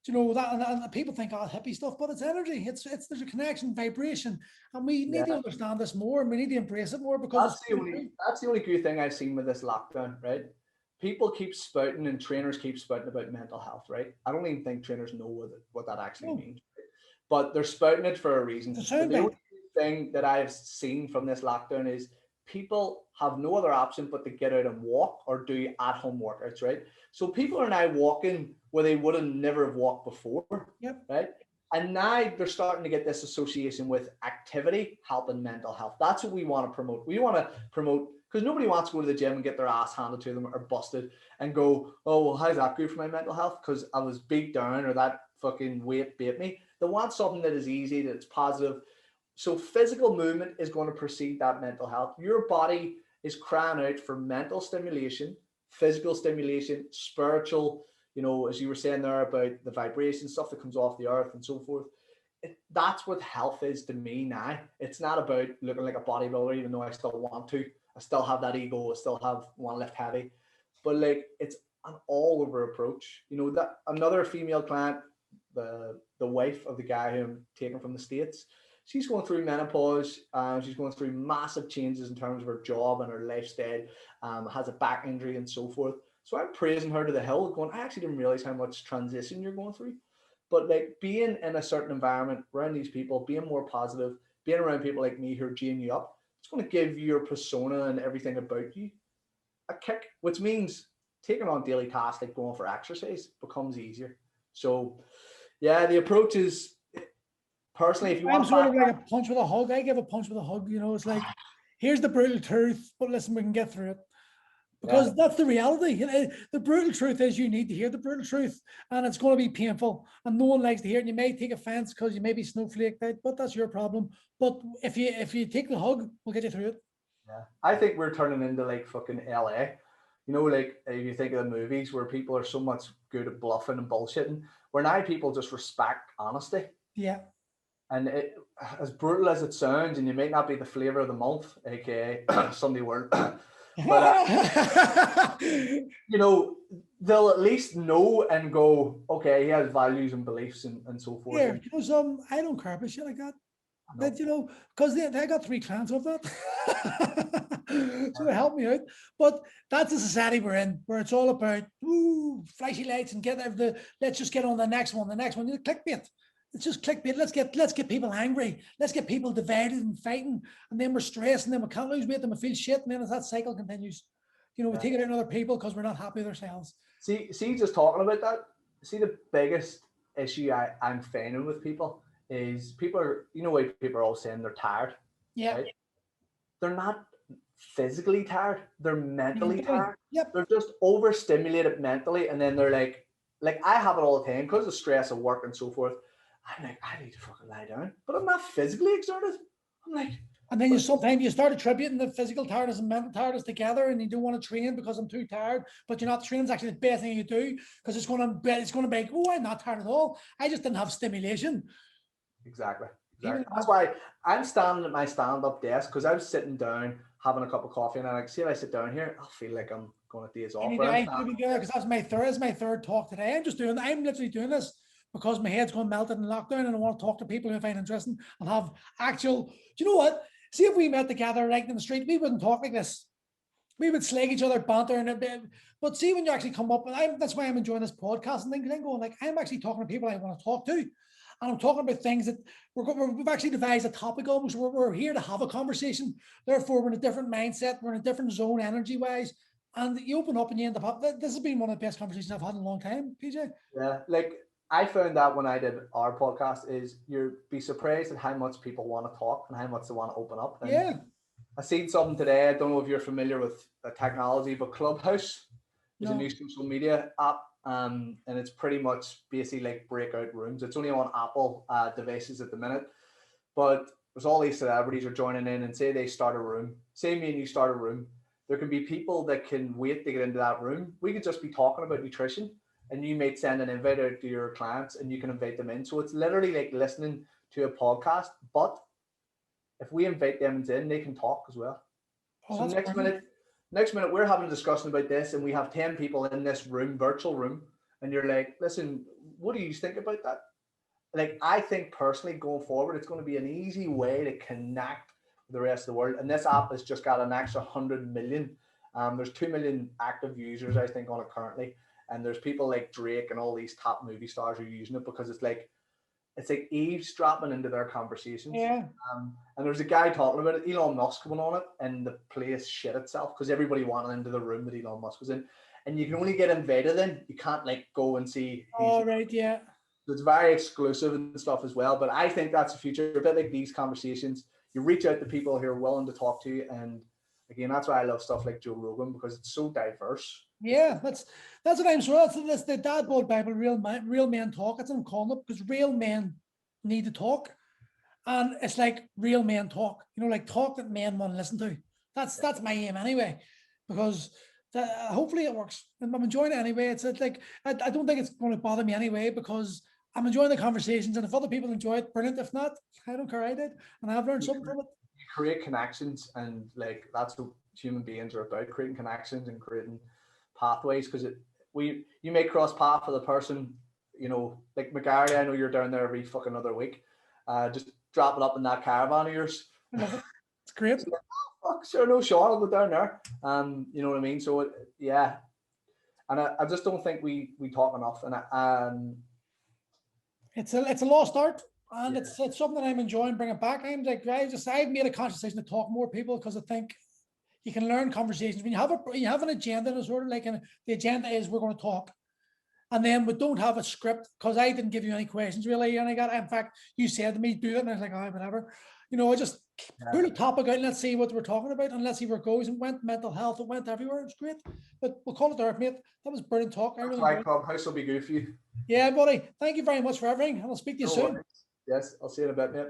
You know that, and people think, oh, hippie stuff, but it's energy. It's there's a connection, vibration, and we need to understand this more, and we need to embrace it more, because that's the only good thing I've seen with this lockdown, right? People keep spouting and trainers keep spouting about mental health, right? I don't even think trainers know what that actually means, right? But they're spouting it for a reason. The only thing that I've seen from this lockdown is people have no other option but to get out and walk or do at-home workouts, right? So people are now walking where they would have never have walked before, right? And now they're starting to get this association with activity helping mental health. That's what we want to promote. We want to promote, because nobody wants to go to the gym and get their ass handed to them or busted and go, oh, well, how's that good for my mental health? Because I was beat down or that fucking weight bit me. They want something that is easy, that's positive. So physical movement is going to precede that mental health. Your body is crying out for mental stimulation, physical stimulation, spiritual, you know, as you were saying there about the vibration stuff that comes off the earth and so forth. That's what health is to me now. It's not about looking like a bodybuilder, even though I still want to. I still have that ego. I still want to lift heavy. But, like, it's an all-over approach. You know, that another female client, the wife of the guy who I'm taking from the States, she's going through menopause. She's going through massive changes in terms of her job and her lifestyle, has a back injury and so forth. So I'm praising her to the hill, going, I actually didn't realize how much transition you're going through. But, like, being in a certain environment around these people, being more positive, being around people like me who are geeing you up, it's going to give your persona and everything about you a kick, which means taking on daily tasks like going for exercise becomes easier. So, yeah, the approach is, personally, if you want, I'm sort of like a punch with a hug. I give a punch with a hug. You know, it's like, here's the brutal truth, but listen, we can get through it. Because that's the reality. You know, the brutal truth is you need to hear the brutal truth, and it's going to be painful, and no one likes to hear it. And you may take offense because you may be snowflaked out, but that's your problem. But if you take the hug, we'll get you through it. Yeah, I think we're turning into like fucking LA. You know, like if you think of the movies where people are so much good at bluffing and bullshitting, where now people just respect honesty. Yeah. And it, as brutal as it sounds, and you might not be the flavor of the month, aka Sunday World, But you know, they'll at least know and go, okay, he has values and beliefs and so forth. Yeah, And, you know, I don't care about shit like that. But you know, because they got 3 clients of that. So they help me out. But that's the society we're in, where it's all about flashy lights and let's just get on the next one, clickbait. It's just clickbait. Let's get people angry. Let's get people divided and fighting, and then we're stressed, and then we can't lose weight, and we feel shit, and then as that cycle continues, you know, we take it out on other people because we're not happy with ourselves. See, just talking about that, see the biggest issue I'm finding with people is people are, you know, why people are all saying they're tired. Yeah. Right? They're not physically tired, they're mentally tired. Yep. They're just overstimulated mentally, and then they're like I have it all the time because of stress of work and so forth. I'm like, I need to fucking lie down, but I'm not physically exerted. I'm like, and then sometimes you start attributing the physical tiredness and mental tiredness together, and you don't want to train because I'm too tired. But you're not. Training's actually the best thing you do, because it's going to be like, oh, I'm not tired at all. I just didn't have stimulation. Exactly. That's why I'm standing at my stand-up desk, because I was sitting down having a cup of coffee, and I see if I sit down here, I'll feel like I'm going to daze off. Because that's my third talk today. I'm literally doing this because my head's going melted in lockdown, and I want to talk to people who I find interesting and have actual. Do you know what? See, if we met together like in the street, we wouldn't talk like this. We would slag each other, banter, and a bit. But see, when you actually come up, that's why I'm enjoying this podcast and then going like, I'm actually talking to people I want to talk to. And I'm talking about things that we've actually devised a topic almost. We're here to have a conversation. Therefore, we're in a different mindset. We're in a different zone energy-wise. And you open up and you end up, this has been one of the best conversations I've had in a long time, PJ. Yeah, like I found that when I did our podcast is you'd be surprised at how much people want to talk and how much they want to open up. And yeah. I seen something today. I don't know if you're familiar with the technology, but Clubhouse is a new social media app. And it's pretty much basically like breakout rooms. It's only on Apple devices at the minute, but there's all these celebrities are joining in, and say they start a room, say me and you start a room, there can be people that can wait to get into that room. We could just be talking about nutrition, and you might send an invite out to your clients and you can invite them in. So it's literally like listening to a podcast, but if we invite them in, they can talk as well. So next minute we're having a discussion about this, and we have 10 people in this room, virtual room, and you're like, listen, what do you think about that? Like, I think personally going forward, it's going to be an easy way to connect with the rest of the world. And this app has just got an extra 100 million. There's 2 million active users, I think, on it currently. And there's people like Drake and all these top movie stars who are using it because it's like eavesdropping into their conversations. Yeah. And there's a guy talking about it, Elon Musk went on it, and the place shit itself because everybody wanted into the room that Elon Musk was in. And you can only get invited in. You can't like go and see. Right, yeah. It's very exclusive and stuff as well. But I think that's the future. A bit like these conversations. You reach out to people who are willing to talk to you. And again, that's why I love stuff like Joe Rogan, because it's so diverse. Yeah, that's what I'm sure. That's the DadBodBible, real men talk. That's what I'm calling it, because real men need to talk. And it's like real men talk, you know, like talk that men want to listen to. That's my aim anyway, because hopefully it works. And I'm enjoying it anyway. It's like, I don't think it's going to bother me anyway, because I'm enjoying the conversations. And if other people enjoy it, brilliant. If not, I don't care. I did. And I've learned something from it. You create connections, and like that's what human beings are about, creating connections and creating pathways, because you may cross path with a person, you know, like McGarry, I know you're down there every fucking other week. Just drop it up in that caravan of yours. I love it. It's great. So, oh, fuck, sure, no, Sean, I'll go down there. You know what I mean? So yeah. And I just don't think we talk enough. And it's a lost art, and it's something I'm enjoying bringing back. I've made a conscious decision to talk more people, because I think you can learn conversations when you have an agenda, and sort of like the agenda is we're going to talk. And then we don't have a script, because I didn't give you any questions really. And in fact, you said to me, do it. And I was like, oh, whatever. You know, I just put a topic out and let's see what we're talking about, and let's see where it goes. And went mental health, it went everywhere. It was great. But we'll call it there, mate. That was brilliant talk. My Clubhouse will be good for you. Yeah, buddy. Thank you very much for everything. And I'll speak to you soon. Yes, I'll see you in a bit, mate.